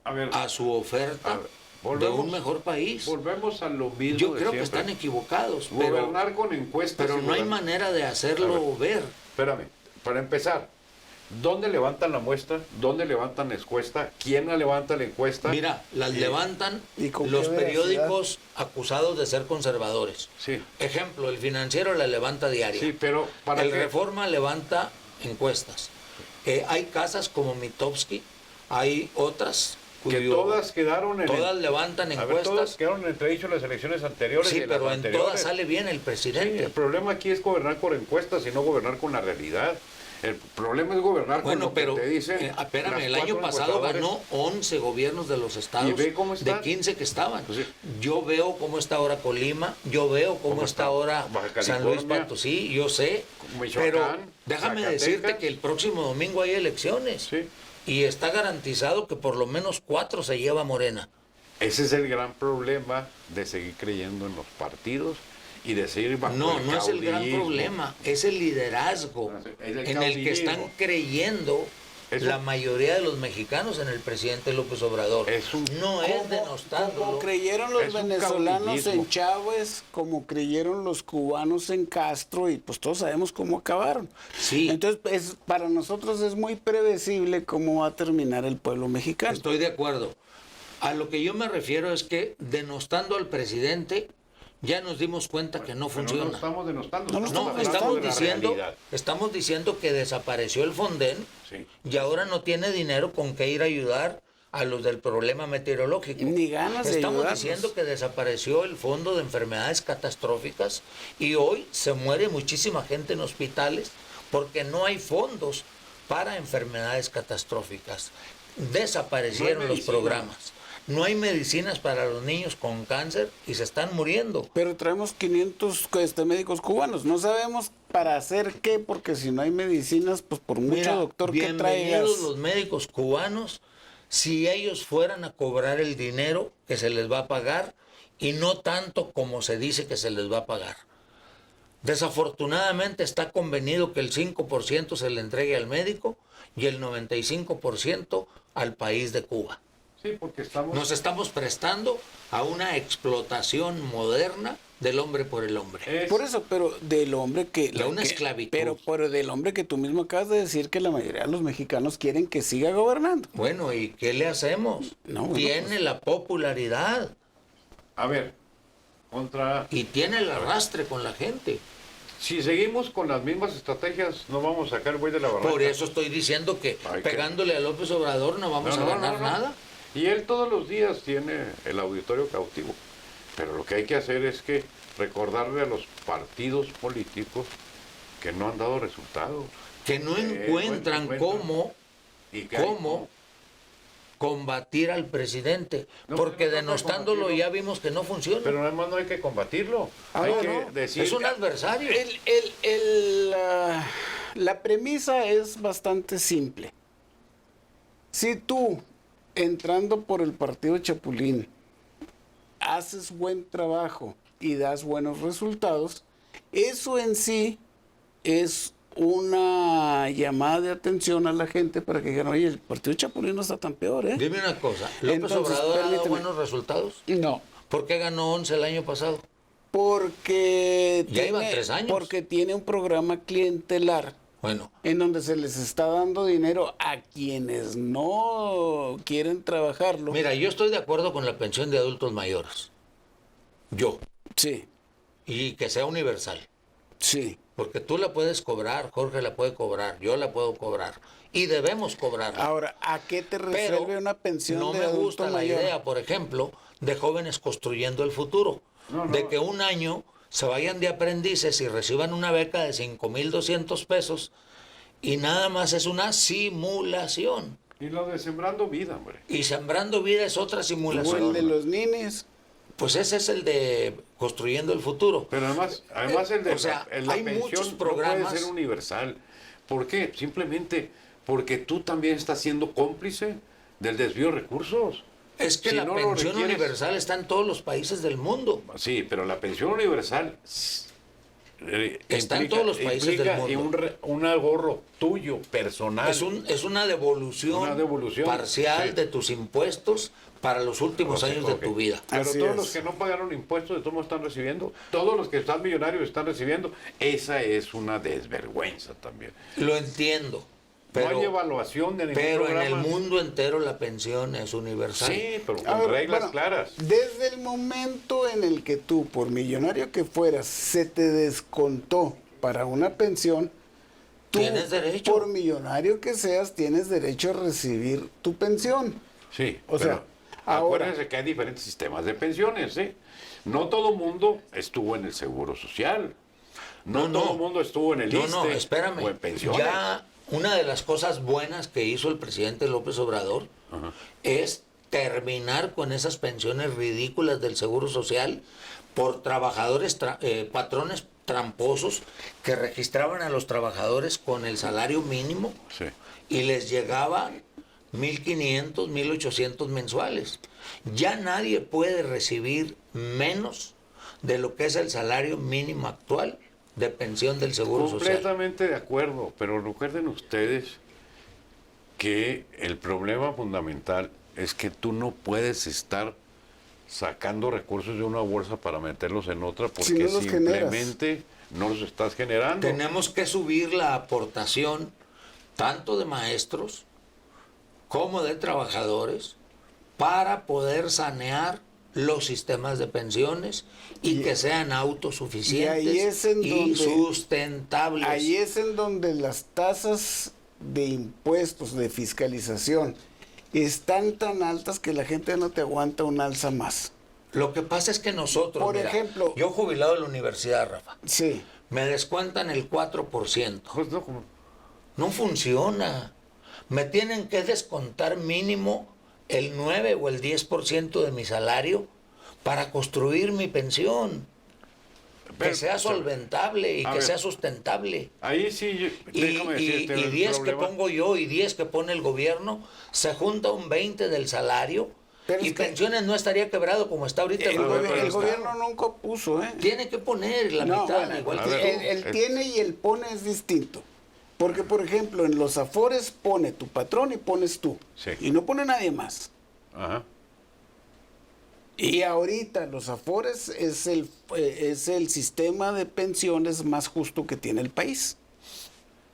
A ver, a su oferta a ver, de volvemos- un mejor país. volvemos a lo mismo Yo de creo que siempre. están equivocados, pero, Gobernar con encuestas. pero y no hay gobernar- manera de hacerlo A ver. Espérame, para empezar, ¿dónde levantan la muestra? ¿Dónde levantan la encuesta? ¿Quién la levanta la encuesta? Mira, las levantan ¿Y con los qué veracidad? periódicos acusados de ser conservadores. Sí, Ejemplo, el Financiero la levanta diaria. sí, pero ¿para El qué? Reforma levanta encuestas. Hay casas como Mitofsky, hay otras Que todas quedaron en todas levantan A ver, encuestas. todas quedaron en entredicho en las elecciones anteriores Sí, y en las pero en anteriores. todas sale bien el Sí, presidente. el problema aquí es gobernar con encuestas y no gobernar con la realidad. El problema es gobernar con Bueno, lo que pero te dicen. espérame, las el año cuatro pasado encuestadores. ganó 11 gobiernos de los estados ¿Y ve cómo de está? 15 que estaban. Pues sí. Yo veo cómo está ahora Colima, yo veo cómo ¿Cómo está está ahora Baja San Luis California? Potosí, yo sé. Michoacán, Pero déjame Zacatecas. decirte que el próximo domingo hay elecciones. Sí. Y está garantizado que por lo menos 4 se lleva Morena. Ese es el gran problema de seguir creyendo en los partidos y de seguir bajo No, no es el gran caudillismo. problema, es el liderazgo Es el en el que están caudillismo. creyendo Eso- la mayoría de los mexicanos en el presidente López Obrador. Es un- No es Como denostándolo. creyeron los Es un venezolanos caudillismo. en Chávez, como creyeron los cubanos en Castro, y pues todos sabemos cómo acabaron. Sí. Entonces, para nosotros es muy previsible cómo va a terminar el pueblo mexicano. Estoy de acuerdo. A lo que yo me refiero es que denostando al presidente ya nos dimos cuenta que no Pero funciona. no estamos denostando. No, No, hablando estamos de la diciendo, realidad. estamos diciendo que desapareció el Fonden Sí. y ahora no tiene dinero con que ir a ayudar a los del problema meteorológico. Ni ganas de Estamos ayudarlos. diciendo que desapareció el Fondo de Enfermedades Catastróficas y hoy se muere muchísima gente en hospitales porque no hay fondos para enfermedades catastróficas. Desaparecieron No hay los medicina. programas. No hay medicinas para los niños con cáncer y se están muriendo. Pero traemos 500 médicos cubanos. No sabemos para hacer qué, porque si no hay medicinas, pues por mucho Mira, doctor que traigas. bienvenidos los médicos cubanos si ellos fueran a cobrar el dinero que se les va a pagar y no tanto como se dice que se les va a pagar. Desafortunadamente está convenido que el 5% se le entregue al médico y el 95% al país de Cuba. Sí, porque estamos... Nos estamos prestando a una explotación moderna del hombre por el hombre. es- Por eso, pero del hombre que... De una que- esclavitud. Pero del hombre que tú mismo acabas de decir que la mayoría de los mexicanos quieren que siga gobernando. Bueno, ¿y qué le hacemos? No, bueno, Tiene pues- la popularidad A ver, contra... y tiene el arrastre con la gente. Si seguimos con las mismas estrategias, no vamos a sacar el buey de la barranca. Por eso estoy diciendo que Ay, qué- pegándole a López Obrador no vamos No, a no, ganar no, no. nada. Y él todos los días tiene el auditorio cautivo. Pero lo que hay que hacer es que recordarle a los partidos políticos que no han dado resultados. Que no encuentran cómo Y que hay- combatir al presidente. No, porque pero no denostándolo combatirlo. ya vimos que no funciona. Pero además no hay que combatirlo. Ah, hay no, que no. decir... Es un adversario. La premisa es bastante simple. Si tú, entrando por el partido Chapulín, haces buen trabajo y das buenos resultados, eso en sí es una llamada de atención a la gente para que digan, oye, el partido Chapulín no está tan peor, ¿eh? Dime una cosa, ¿López Entonces, Obrador ha dado permíteme. buenos resultados? No, ¿Por qué ganó 11 el año pasado? porque Ya iban 3 años. porque tiene un programa clientelar Bueno, en donde se les está dando dinero a quienes no quieren trabajarlo. mira, yo estoy de acuerdo con la pensión de adultos mayores. Yo. Sí, Y que sea universal. Sí. Porque tú la puedes cobrar, Jorge la puede cobrar, yo la puedo cobrar. Y debemos cobrarla. Ahora, ¿a qué te Pero resuelve una pensión no de me adulto gusta la mayor? idea, por ejemplo, de jóvenes construyendo el futuro. De que un año se vayan de aprendices y reciban una beca de 5,200 pesos y nada más es una simulación. Y lo de Sembrando Vida, hombre. Y Sembrando Vida es otra O simulación. el de los ninis. Pues ese es el de Construyendo el Futuro. Pero además el de o sea, la hay pensión muchos no programas. puede ser universal. ¿Por qué? Simplemente porque tú también estás siendo cómplice del desvío de recursos. Es que Si la no lo pensión requieres- universal está en todos los países del mundo. Sí, pero la pensión universal Está en todos los países del mundo. Y un ahorro tuyo, personal. Es una devolución, Una devolución, parcial sí. de tus impuestos para los últimos Ok, años ok. de tu vida. Pero Así todos es. los que no pagaron impuestos de todos modos están recibiendo. Todos los que están millonarios están recibiendo. Esa es una desvergüenza también. Lo entiendo. No hay Pero, evaluación de ningún pero en el programa. mundo entero la pensión es universal. Sí, pero A con ver, reglas bueno, claras. Desde el momento en el que tú, por millonario que fueras, se te descontó para una pensión, tú, Tienes derecho. por millonario que seas, tienes derecho a recibir tu pensión. Sí, O pero sea, ahora- acuérdense que hay diferentes sistemas de pensiones, ¿sí? No todo mundo estuvo en el Seguro Social. No, todo mundo estuvo en el No, ISSSTE no, espérame. o en pensiones. Ya una de las cosas buenas que hizo el presidente López Obrador es terminar con esas pensiones ridículas del Seguro Social por trabajadores, patrones tramposos que registraban a los trabajadores con el salario mínimo Sí. y les llegaban 1,500, 1,800 mensuales. Ya nadie puede recibir menos de lo que es el salario mínimo actual de pensión del Seguro Social. Completamente de acuerdo, pero recuerden ustedes que el problema fundamental es que tú no puedes estar sacando recursos de una bolsa para meterlos en otra porque Si no los simplemente no los estás generando. Tenemos que subir la aportación tanto de maestros como de trabajadores para poder sanear los sistemas de pensiones y que sean autosuficientes y ahí es en y donde- sustentables. Ahí es en donde las tasas de impuestos, de fiscalización, están tan altas que la gente no te aguanta un alza más. Lo que pasa es que nosotros, Por mira, ejemplo- yo jubilado de la universidad, Rafa, Sí. me descuentan el 4%. Pues no, como- No funciona. Me tienen que descontar mínimo el 9 o el 10% de mi salario para construir mi pensión. Pero, que sea o sea, solventable y a que ver, sea sustentable. Ahí sí, déjame decirte Y el 10 que problema. pongo yo y 10 que pone el gobierno, se junta un 20 del salario Pero y es que- pensiones no estaría quebrado como está ahorita El, el ver, gobierno. pero el está- gobierno nunca puso, ¿eh? Tiene que poner la No, mitad, bueno, igual a que ver, tú. el tiene y el pone es distinto. Porque, por ejemplo, en los afores pone tu patrón y pones tú. Sí. Y no pone nadie más. Ajá. Y ahorita los afores es el sistema de pensiones más justo que tiene el país.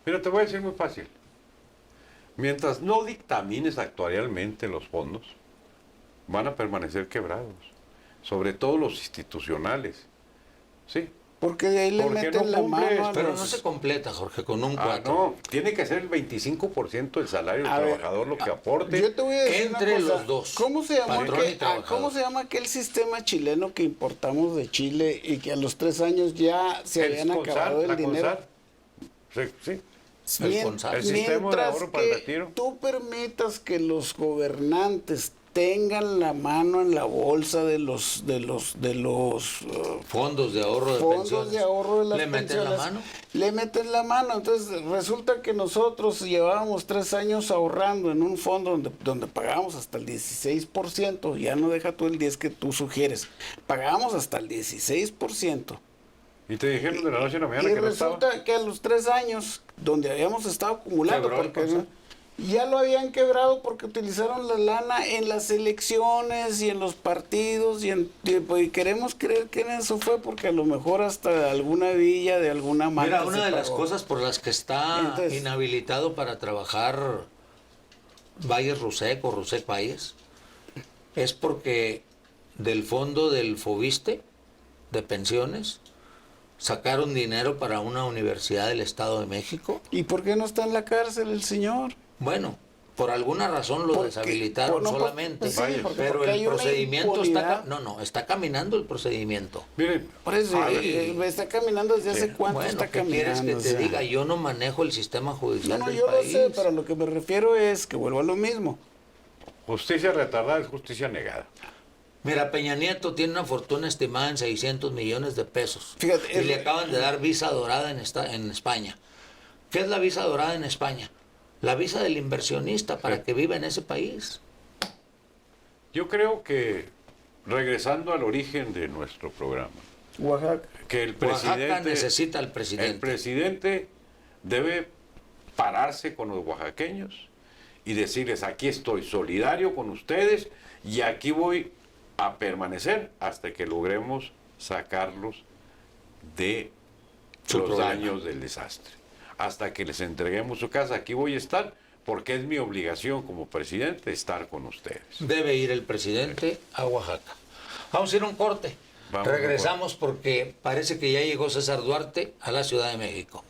Pero te voy a decir muy fácil. Mientras no dictamines actuarialmente los fondos, van a permanecer quebrados. Sobre todo los institucionales. Sí. Porque de ahí le Porque meten no la cumples, mano a Pero los- no se completa, Jorge, con un 4. No, tiene que ser el 25% del salario del A ver, trabajador lo que aporte. Yo te voy a decir Entre una cosa. los dos, ¿Cómo se llama patrón y trabajador. ¿cómo se llama aquel sistema chileno que importamos de Chile y que a los 3 años ya se El habían CONSAR, acabado el la dinero? CONSAR. Sí, sí. El Mien- CONSAR. El sistema de mientras ahorro para el que retiro. tú permitas que los gobernantes tengan la mano en la bolsa de los Fondos de ahorro de fondos pensiones. de ahorro de las ¿Le meten pensiones, la mano? le meten la mano. Entonces resulta que nosotros llevábamos 3 años ahorrando en un fondo donde pagábamos hasta el 16%, ya no deja tú el 10 que tú sugieres, pagábamos hasta el 16%. Y te dijeron de la noche a la mañana Y que no estaba. resulta que a los 3 años, donde habíamos estado acumulando, Quebró el porque CONSAR. ya lo habían quebrado porque utilizaron la lana en las elecciones y en los partidos y queremos creer que en eso fue porque a lo mejor hasta alguna villa de alguna marca Mira, una se de las pagó. cosas por las que está Entonces- inhabilitado para trabajar Valles Rusec o Rusec Valles es porque del fondo del Fobiste de pensiones sacaron dinero para una universidad del Estado de México. ¿Y por qué no está en la cárcel el señor? Bueno, por alguna razón lo Porque- deshabilitaron no, solamente. pues sí, pero porque hay el una procedimiento impunidad. está caminando el procedimiento. Miren, Por eso, Ay. está caminando desde hace cuánto Bueno, está ¿qué quieres caminando. que te O sea. diga? Yo no manejo el sistema judicial No, no, del yo país. lo sé, pero a lo que me refiero es que vuelvo a lo mismo. justicia retardada es justicia negada. Mira, Peña Nieto tiene una fortuna estimada en 600 millones de pesos. Fíjate, y le acaban de dar visa dorada en España. ¿Qué es la visa dorada en España? La visa del inversionista para que viva en ese país. Yo creo que, regresando al origen de nuestro programa, Oaxaca. que el Oaxaca presidente... necesita al presidente. El presidente debe pararse con los oaxaqueños y decirles, aquí estoy solidario con ustedes y aquí voy a permanecer hasta que logremos sacarlos de Su los problema. daños del desastre. Hasta que les entreguemos su casa, aquí voy a estar, porque es mi obligación como presidente estar con ustedes. Debe ir el presidente a Oaxaca. Vamos a ir a un corte. Vamos a un Regresamos porque parece que ya llegó César Duarte a la Ciudad de México.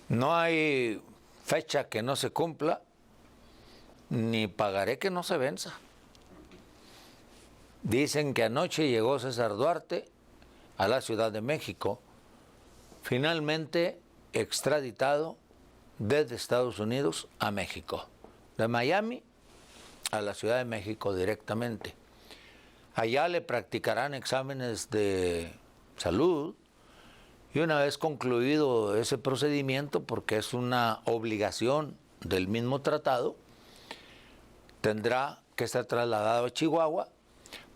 No hay fecha que no se cumpla, ni pagaré que no se venza. Dicen que anoche llegó César Duarte a la Ciudad de México, finalmente extraditado desde Estados Unidos a México, de Miami a la Ciudad de México directamente. Allá le practicarán exámenes de salud y una vez concluido ese procedimiento, porque es una obligación del mismo tratado, tendrá que ser trasladado a Chihuahua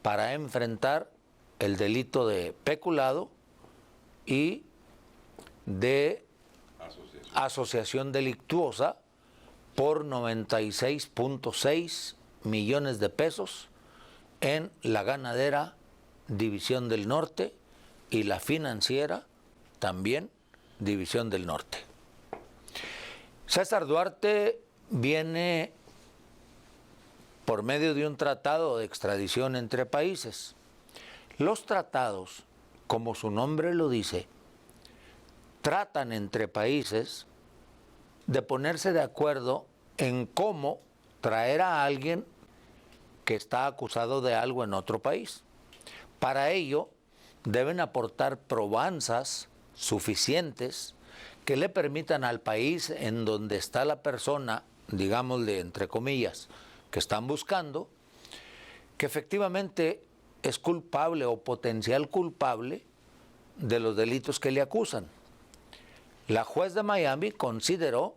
para enfrentar el delito de peculado y de asociación delictuosa por 96.6 millones de pesos en la ganadera División del Norte y la financiera también División del Norte. César Duarte viene por medio de un tratado de extradición entre países. Los tratados, como su nombre lo dice, tratan entre países de ponerse de acuerdo en cómo traer a alguien que está acusado de algo en otro país. Para ello, deben aportar probanzas suficientes que le permitan al país en donde está la persona, digámosle entre comillas, que están buscando, que efectivamente es culpable o potencial culpable de los delitos que le acusan. La juez de Miami consideró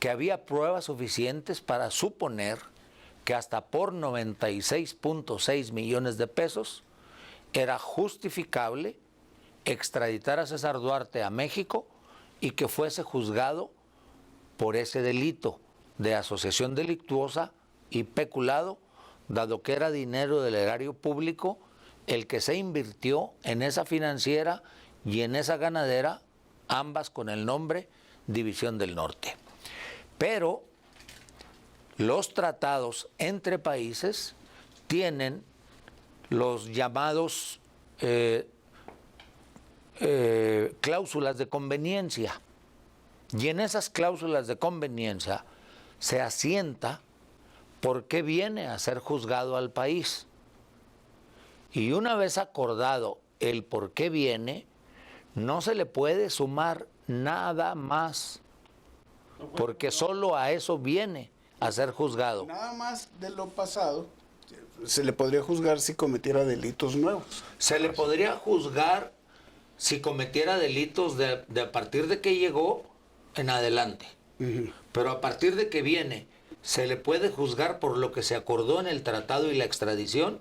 que había pruebas suficientes para suponer que hasta por 96.6 millones de pesos era justificable extraditar a César Duarte a México y que fuese juzgado por ese delito de asociación delictuosa y peculado, dado que era dinero del erario público el que se invirtió en esa financiera y en esa ganadera, ambas con el nombre División del Norte. Pero los tratados entre países tienen los llamados cláusulas de conveniencia. Y en esas cláusulas de conveniencia se asienta por qué viene a ser juzgado al país. Y una vez acordado el por qué viene, no se le puede sumar nada más, porque solo a eso viene a ser juzgado. Nada más de lo pasado, se le podría juzgar si cometiera delitos nuevos. Se le podría juzgar si cometiera delitos de a partir de que llegó en adelante. Pero a partir de que viene, se le puede juzgar por lo que se acordó en el tratado y la extradición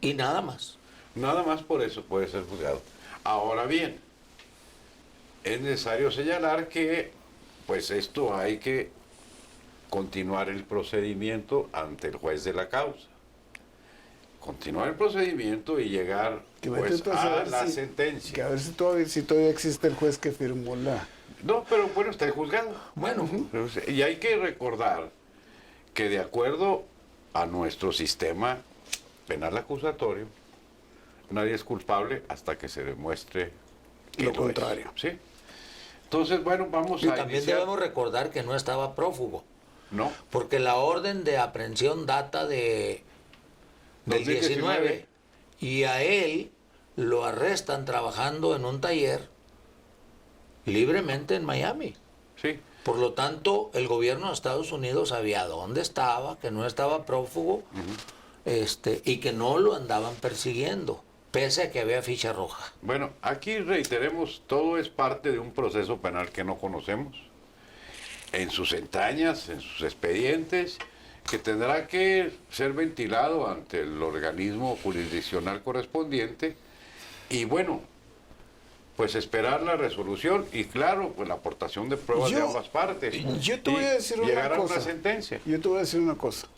y nada más. Nada más por eso puede ser juzgado. Ahora bien, es necesario señalar que pues esto hay que continuar el procedimiento ante el juez de la causa. Continuar el procedimiento y llegar Que pues, vete tú a a saber la si- sentencia. Que a ver si todavía existe el juez que firmó la... No, pero bueno, está el juzgado. Bueno, Y hay que recordar que de acuerdo a nuestro sistema penal acusatorio, nadie es culpable hasta que se demuestre que Lo es. contrario. ¿Sí? Entonces, bueno, vamos y a también iniciar. debemos recordar que no estaba prófugo, No, porque la orden de aprehensión data del 19 y a él lo arrestan trabajando en un taller libremente en Miami. sí. Por lo tanto, el gobierno de Estados Unidos sabía dónde estaba, que no estaba prófugo, y que no lo andaban persiguiendo, pese a que había ficha roja. Bueno, aquí reiteremos, todo es parte de un proceso penal que no conocemos, en sus entrañas, en sus expedientes, que tendrá que ser ventilado ante el organismo jurisdiccional correspondiente y bueno, pues esperar la resolución y claro, pues la aportación de pruebas de Yo- ambas partes. yo te Y voy a decir una llegar a cosa. una sentencia. Yo te voy a decir una cosa.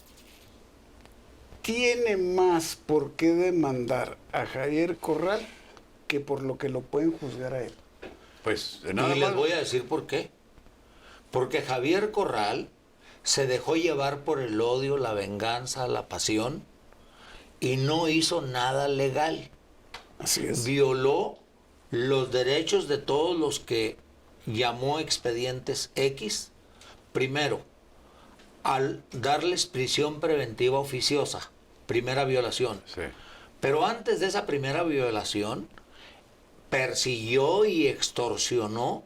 Tiene más por qué demandar a Javier Corral que por lo que lo pueden juzgar a él. Pues nada Y les más. voy a decir por qué. Porque Javier Corral se dejó llevar por el odio, la venganza, la pasión y no hizo nada legal. Así es. Violó los derechos de todos los que llamó expedientes X. Primero, al darles prisión preventiva oficiosa, primera violación. Sí. Pero antes de esa primera violación, persiguió y extorsionó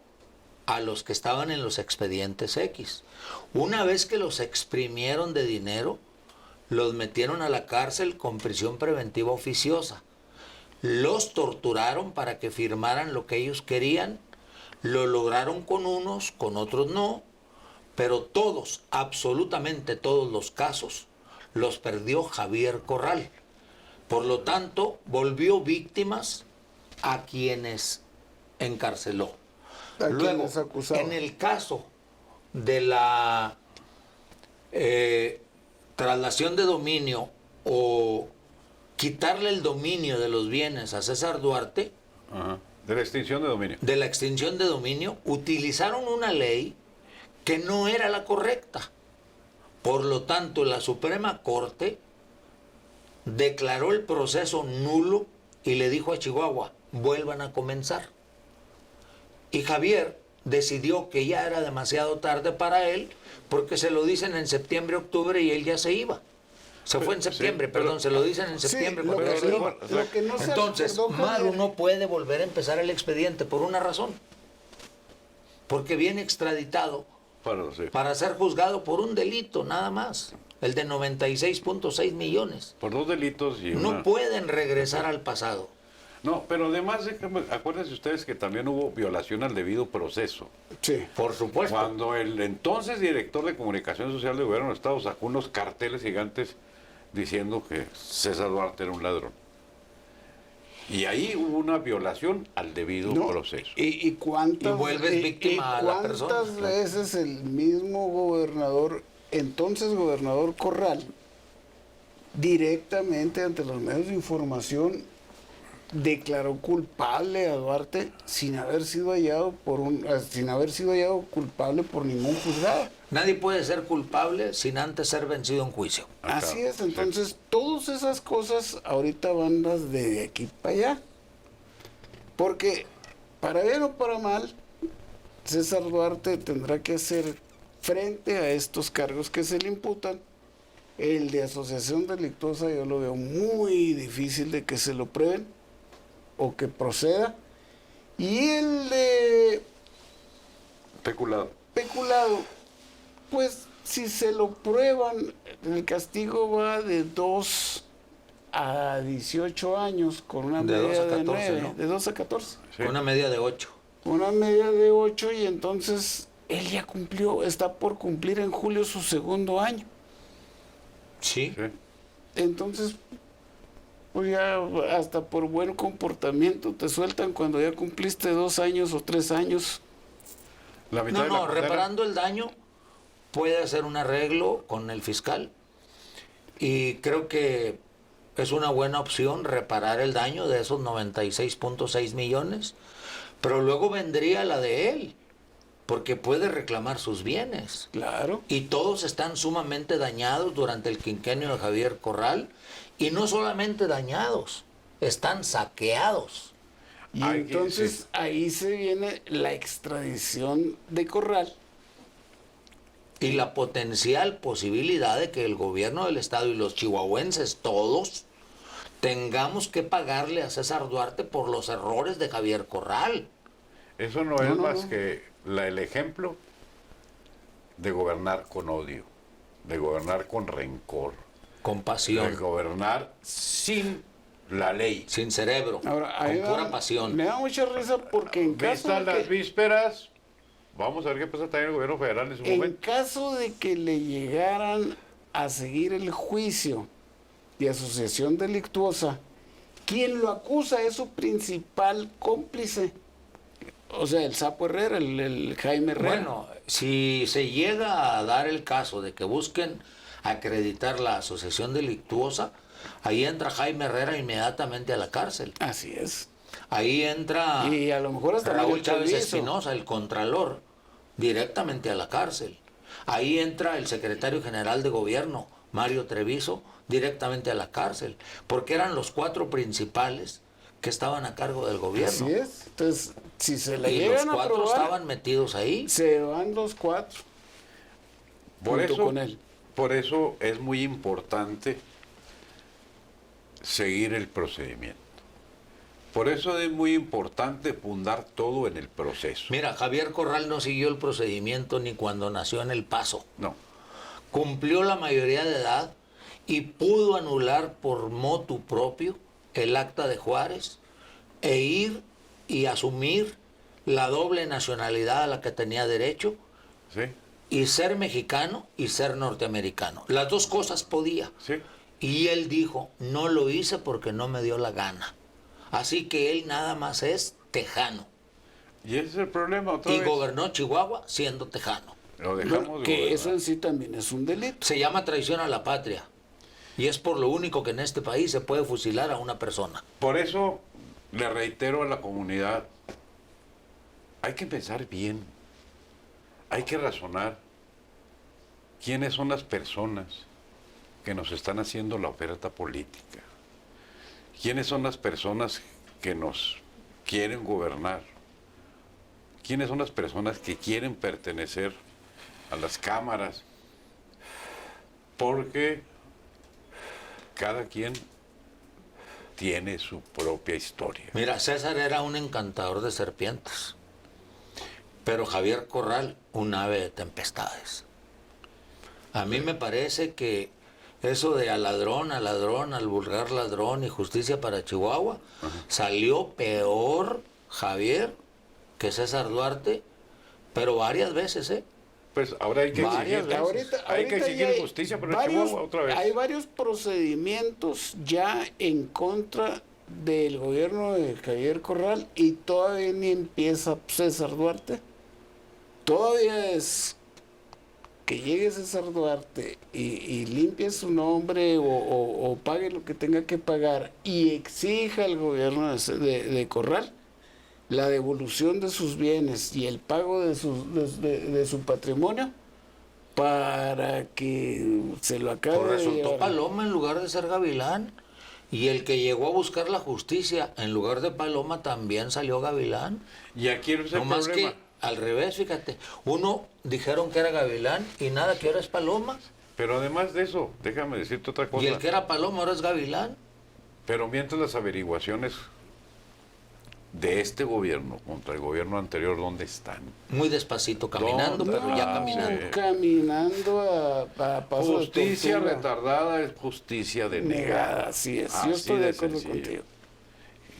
a los que estaban en los expedientes X. Una vez que los exprimieron de dinero, los metieron a la cárcel con prisión preventiva oficiosa. Los torturaron para que firmaran lo que ellos querían. Lo lograron con unos, con otros no. Pero todos, absolutamente todos los casos, los perdió Javier Corral. Por lo tanto, volvió víctimas a quienes encarceló. A Luego, quienes acusaba. en el caso de la traslación de dominio o quitarle el dominio de los bienes a César Duarte, Ajá. De la extinción de dominio. de la extinción de dominio, utilizaron una ley que no era la correcta. Por lo tanto, la Suprema Corte declaró el proceso nulo y le dijo a Chihuahua, vuelvan a comenzar. Y Javier decidió que ya era demasiado tarde para él, porque se lo dicen en septiembre, octubre y él ya se iba. Se fue en Sí, septiembre, pero- perdón, se lo dicen en Sí, septiembre. lo cuando que, se pero- iba. lo que no se Entonces, acordó, Maru Javier, no puede volver a empezar el expediente por una razón. Porque viene extraditado Bueno, sí. para ser juzgado por un delito, nada más. El de 96.6 millones. Por dos delitos y No una... pueden regresar al pasado. No, pero además, acuérdense ustedes que también hubo violación al debido proceso. Sí. Por supuesto. Cuando el entonces director de Comunicación Social del Gobierno del Estado sacó unos carteles gigantes diciendo que César Duarte era un ladrón. Y ahí hubo una violación al debido No, proceso. y cuántas, Y vuelves víctima a la persona. cuántas veces el mismo gobernador, entonces gobernador Corral, directamente ante los medios de información, declaró culpable a Duarte sin haber sido hallado culpable por ningún juzgado. Nadie puede ser culpable sin antes ser vencido en juicio. Ah, Así claro, es, entonces todas esas cosas ahorita van las de aquí para allá. Porque, para bien o para mal, César Duarte tendrá que hacer frente a estos cargos que se le imputan. El de asociación delictuosa yo lo veo muy difícil de que se lo prueben o que proceda. Y el de Peculado. peculado, pues si se lo prueban, el castigo va de 2 a 18 años con una De 2 media a de 14, 9, ¿no? de 2 a 14. Sí. Una media de 8. Una media de 8 y entonces él ya cumplió, está por cumplir en julio su segundo año. Sí. Sí. Entonces, pues ya hasta por buen comportamiento te sueltan cuando ya cumpliste 2 años o 3 años. La mitad No, de la no, condena- reparando el daño puede hacer un arreglo con el fiscal y creo que es una buena opción reparar el daño de esos 96.6 millones, pero luego vendría la de él, porque puede reclamar sus bienes. Claro. Y todos están sumamente dañados durante el quinquenio de Javier Corral, y no solamente dañados, están saqueados. Y Ay, entonces sí. ahí se viene la extradición de Corral. Y la potencial posibilidad de que el gobierno del estado y los chihuahuenses todos tengamos que pagarle a César Duarte por los errores de Javier Corral. Eso no, No, es no, más no. que el ejemplo de gobernar con odio, de gobernar con rencor, de Compasión, gobernar sin la ley. sin cerebro, Ahora, con ahí pura pasión. me da mucha risa porque en caso Vistas las de que, vísperas, vamos a ver qué pasa también el gobierno federal en su en momento. caso de que le llegaran a seguir el juicio de asociación delictuosa, quien lo acusa es su principal cómplice. O sea, el Sapo Herrera, el Jaime Herrera. Bueno, si se llega a dar el caso de que busquen acreditar la asociación delictuosa, ahí entra Jaime Herrera inmediatamente a la cárcel. Así es. Ahí entra Y a lo mejor hasta Raúl Miguel Chávez Treviso. Espinosa, el contralor, directamente a la cárcel. Ahí entra el secretario general de gobierno, Mario Treviso, directamente a la cárcel, porque eran los 4 principales que estaban a cargo del gobierno. Así es. Entonces, si se le Y los llegan a 4 probar, estaban metidos ahí. se van los 4. Por junto eso, con él. por eso es muy importante seguir el procedimiento. Por eso es muy importante fundar todo en el proceso. Mira, Javier Corral no siguió el procedimiento ni cuando nació en El Paso. No, Cumplió la mayoría de edad y pudo anular por motu propio el acta de Juárez e ir y asumir la doble nacionalidad a la que tenía derecho, ¿sí? y ser mexicano y ser norteamericano. Las dos cosas podía. ¿Sí? Y él dijo, no lo hice porque no me dio la gana. Así que él nada más es tejano. Y ese es el problema otra Y vez. gobernó Chihuahua siendo tejano. Lo dejamos Bueno, de que gobernar. eso en sí también es un delito. Se llama traición a la patria. Y es por lo único que en este país se puede fusilar a una persona. Por eso le reitero a la comunidad, hay que pensar bien, hay que razonar quiénes son las personas que nos están haciendo la oferta política, quiénes son las personas que nos quieren gobernar, quiénes son las personas que quieren pertenecer a las cámaras, porque cada quien tiene su propia historia. Mira, César era un encantador de serpientes, pero Javier Corral un ave de tempestades. A mí me parece que eso de al ladrón, al vulgar ladrón y justicia para Chihuahua, salió peor Javier que César Duarte, pero varias veces, ¿eh? Pues ahora hay que Varias exigir, veces. hay que ya exigir hay justicia para varios- Chihuahua otra vez. Hay varios procedimientos ya en contra del gobierno de Javier Corral y todavía ni empieza César Duarte. Todavía es que llegue César Duarte y limpie su nombre o pague lo que tenga que pagar y exija al gobierno de Corral la devolución de sus bienes y el pago de su patrimonio para que se lo acabe Pues de resultó llevar. Paloma en lugar de ser Gavilán. Y el que llegó a buscar la justicia en lugar de Paloma también salió Gavilán. Y aquí es el No más problema. que al revés, fíjate. Uno dijeron que era Gavilán y nada, que ahora es Paloma. Pero además de eso, déjame decirte otra cosa. Y el que era Paloma ahora es Gavilán. Pero mientras las averiguaciones de este gobierno contra el gobierno anterior, ¿dónde están? Muy despacito caminando, ¿Dónde? pero ya No, caminando. sí. Caminando a paso Justicia de tortuga. retardada es justicia denegada. Negada, así es. Así Yo estoy de de acuerdo sencillo. contigo.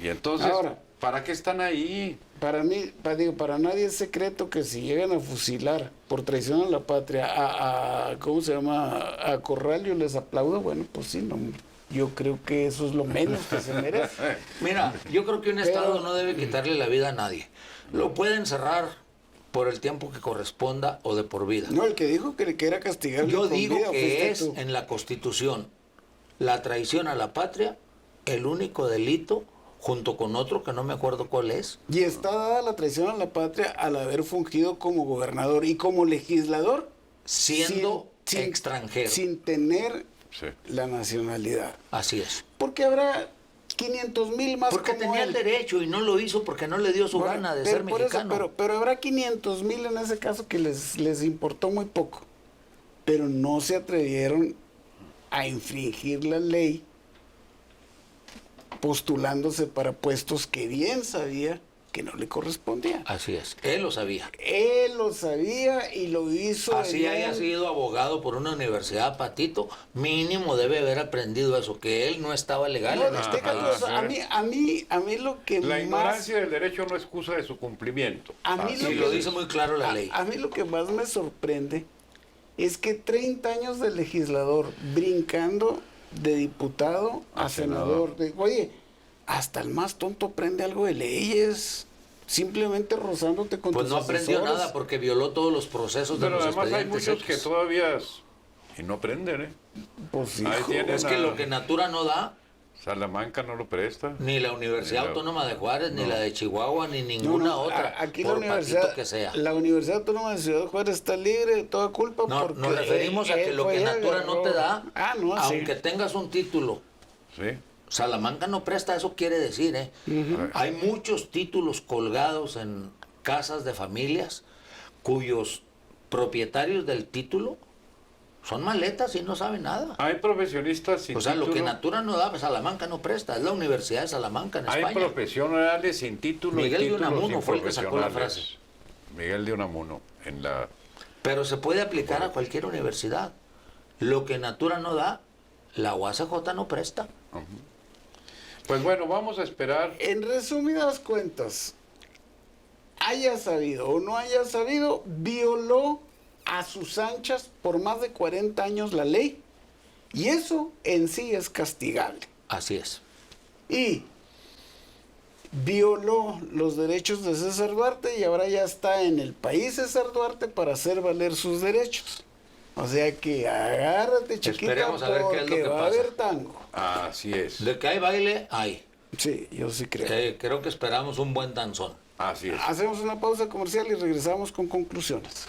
Y entonces, Ahora. ¿para qué están ahí? Para mí, para nadie es secreto que si llegan a fusilar por traición a la patria ¿cómo se llama? A Corral, yo les aplaudo. Bueno, pues sí, no, yo creo que eso es lo menos que se merece. Mira, yo creo que un Pero- Estado no debe quitarle la vida a nadie. Lo pueden cerrar por el tiempo que corresponda o de por vida. No, el que dijo que era castigable Yo con digo vida que fuiste es tú. en la Constitución la traición a la patria el único delito, junto con otro que no me acuerdo cuál es. Y está dada la traición a la patria al haber fungido como gobernador y como legislador Siendo extranjero. sin tener Sí. la nacionalidad. Así es. Porque habrá 500,000 más Porque como tenía el él. derecho y no lo hizo porque no le dio su Bueno, gana de pero ser por eso, mexicano. pero habrá 500,000 en ese caso que les importó muy poco. Pero no se atrevieron a infringir la ley postulándose para puestos que bien sabía que no le correspondían. Así es. Él lo sabía. Él lo sabía y lo hizo. Así en haya él. sido abogado por una universidad, Patito, mínimo debe haber aprendido eso, que él no estaba legal. No, en este déjate país. eso. A mí lo que La más... ignorancia del derecho no excusa de su cumplimiento. A mí Sí, lo dice muy claro la ley. A mí lo que más me sorprende es que 30 años de legislador brincando de diputado a senador. Oye, hasta el más tonto aprende algo de leyes, simplemente rozándote con Pues tus no aprendió asesores. nada porque violó todos los procesos de Pero los además hay expedientes muchos que X. todavía y no aprenden, ¿eh? Pues, Ahí hijo, tienen Es que lo que Natura no da, Salamanca no lo presta. ni la Universidad Ni la- Autónoma de Juárez, ni no. la de Chihuahua, ni no, ninguna no, otra, aquí por la patito universidad, que sea. la Universidad Autónoma de Ciudad Juárez está libre de toda culpa No, porque nos referimos a que él lo fue que y Natura no te da, agarró. No, sí. aunque tengas un título. Sí. Salamanca no presta, eso quiere decir, ¿eh? Hay muchos títulos colgados en casas de familias cuyos propietarios del título son maletas y no saben nada. Hay profesionistas sin O sea, lo que título. Natura no da, Salamanca no presta. Es la Universidad de Salamanca en Hay España. profesionales sin título Miguel y de títulos Unamuno sin fue el que sacó la profesionales. Miguel de Unamuno en la... Pero se puede aplicar a cualquier universidad. Lo que Natura no da, la UACJ no presta. Pues bueno, vamos a esperar. En resumidas cuentas, haya sabido o no haya sabido, violó a sus anchas por más de 40 años la ley. Y eso en sí es castigable. Así es. Y violó los derechos de César Duarte y ahora ya está en el país César Duarte para hacer valer sus derechos. O sea que agárrate, chiquita, Esperemos a ver qué es lo porque que va a pasa. haber tango. Así es. De que hay baile, hay. Sí, yo sí creo. Creo que esperamos un buen danzón. Así es. Hacemos una pausa comercial y regresamos con conclusiones.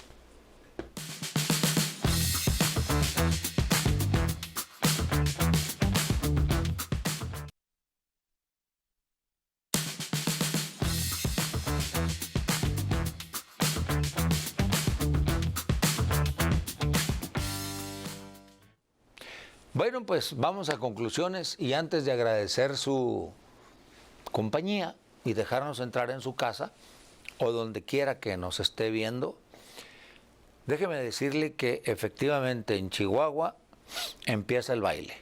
Bueno, pues vamos a conclusiones y antes de agradecer su compañía y dejarnos entrar en su casa o donde quiera que nos esté viendo, déjeme decirle que efectivamente en Chihuahua empieza el baile.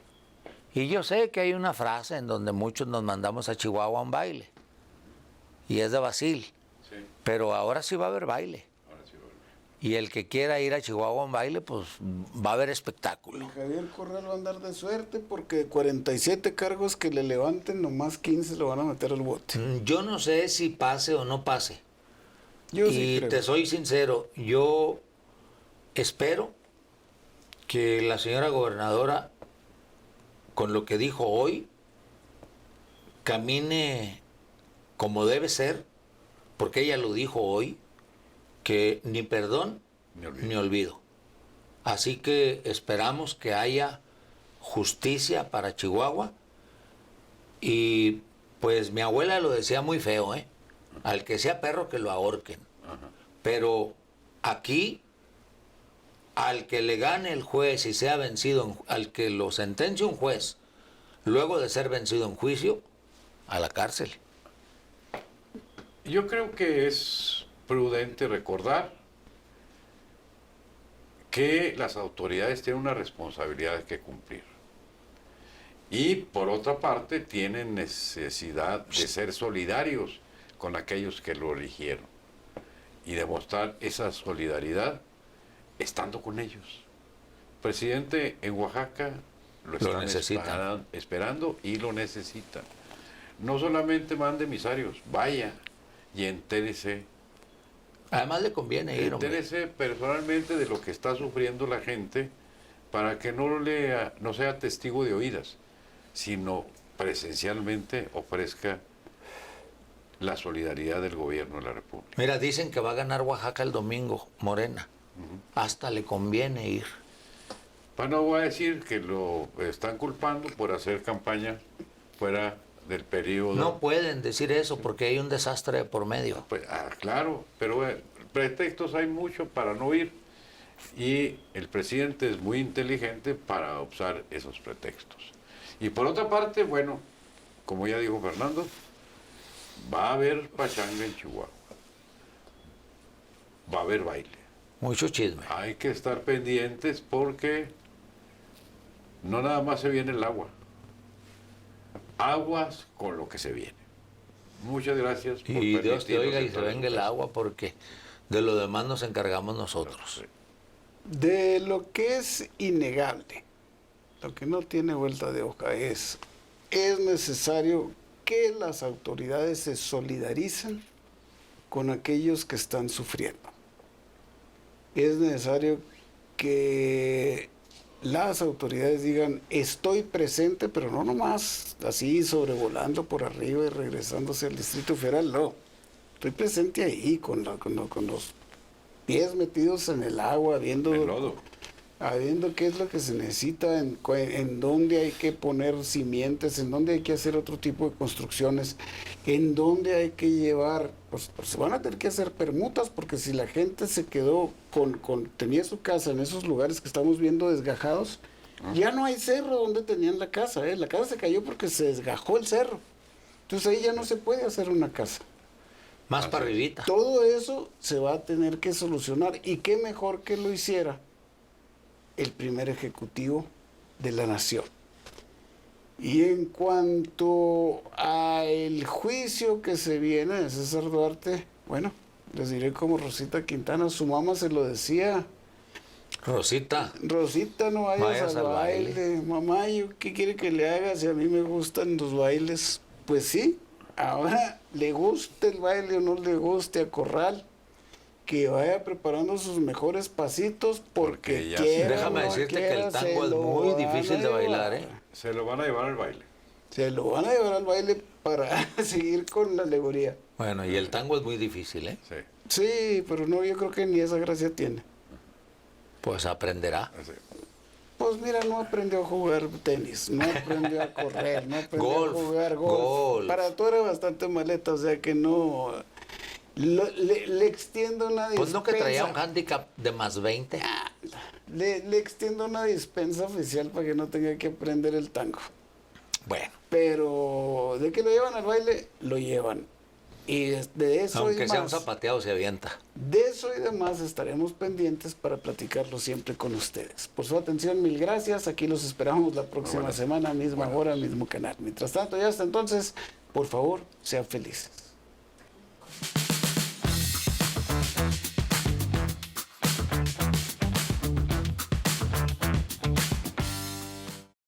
Y yo sé que hay una frase en donde muchos nos mandamos a Chihuahua a un baile y es de Basil, Sí, pero ahora sí va a haber baile. ahora sí va a ver. Y el que quiera ir a Chihuahua a un baile, pues va a haber espectáculo. Javier Corral va a andar de suerte porque de 47 cargos que le levanten, nomás 15 lo van a meter al bote. Yo no sé si pase o no pase. Yo Y sí creo. te soy sincero, yo espero que la señora gobernadora, con lo que dijo hoy, camine como debe ser, porque ella lo dijo hoy, que ni perdón Ni olvido. ni olvido. Así que esperamos que haya justicia para Chihuahua. Y pues mi abuela lo decía muy feo, ¿eh? Al que sea perro que lo ahorquen. Pero aquí, al que le gane el juez y sea vencido, al que lo sentencie un juez, luego de ser vencido en juicio, a la cárcel. Yo creo que es prudente recordar que las autoridades tienen una responsabilidad que cumplir. Y por otra parte tienen necesidad de ser solidarios con aquellos que lo eligieron y demostrar esa solidaridad estando con ellos. Presidente, en Oaxaca lo están necesitan. esperando y lo necesitan. No solamente mande emisarios, vaya y entérese Además le conviene ir, hombre. Entérese personalmente de lo que está sufriendo la gente para que no sea testigo de oídas, sino presencialmente ofrezca la solidaridad del gobierno de la República. Mira, dicen que va a ganar Oaxaca el domingo, Morena. Hasta le conviene ir. Bueno, voy a decir que lo están culpando por hacer campaña fuera del periodo. No pueden decir eso porque hay un desastre de por medio. Pues, claro, pero pretextos hay mucho para no ir. Y el presidente es muy inteligente para usar esos pretextos. Y por otra parte, bueno, como ya dijo Fernando, va a haber pachanga en Chihuahua. Va a haber baile. Mucho chisme. Hay que estar pendientes porque no nada más se viene el agua. Aguas con lo que se viene. Muchas gracias por Y Dios te permitirnos oiga y se entrar en venga el su agua porque de lo demás nos encargamos nosotros. casa. De lo que es innegable, lo que no tiene vuelta de hoja es necesario que las autoridades se solidaricen con aquellos que están sufriendo. Es necesario que las autoridades digan, estoy presente, pero no nomás así sobrevolando por arriba y regresándose al Distrito Federal, no. Estoy presente ahí con los pies metidos en el agua, viendo El lodo. qué es lo que se necesita, en dónde hay que poner simientes, en dónde hay que hacer otro tipo de construcciones, en dónde hay que llevar, pues se van a tener que hacer permutas, porque si la gente se quedó tenía su casa en esos lugares que estamos viendo desgajados, ya no hay cerro donde tenían la casa, la casa se cayó porque se desgajó el cerro, entonces ahí ya no se puede hacer una casa. Más para arribita. Todo eso se va a tener que solucionar, y qué mejor que lo hiciera el primer ejecutivo de la nación. Y en cuanto al juicio que se viene de César Duarte, bueno, les diré como Rosita Quintana, su mamá se lo decía. Rosita, Rosita, no vayas al baile. baile. Mamá, ¿yo qué quiere que le haga si a mí me gustan los bailes? Pues sí, ahora le guste el baile o no le guste a Corral, que vaya preparando sus mejores pasitos porque ya quiera, déjame no decirte que quiera, el tango se es lo muy van a difícil de bailar, llevar. Se lo van a llevar al baile. Se lo van a llevar al baile para seguir con la alegoría. Bueno, y el tango es muy difícil, ¿eh? Sí, Sí, pero no, yo creo que ni esa gracia tiene. Pues aprenderá. así. Pues mira, no aprendió a jugar tenis, no aprendió a correr, no aprendió Golf, a jugar golf. golf. Para todo era bastante maleta, o sea que no... Le extiendo una dispensa. Pues no que traía un handicap de más 20. Le extiendo una dispensa oficial para que no tenga que aprender el tango. Bueno, Pero de que lo llevan al baile, lo llevan. Y de eso aunque y sea un más, zapateado se avienta. de eso y demás estaremos pendientes para platicarlo siempre con ustedes. Por su atención, mil gracias. Aquí los esperamos la próxima semana, misma hora, mismo canal. Mientras tanto, y hasta entonces, por favor, sean felices.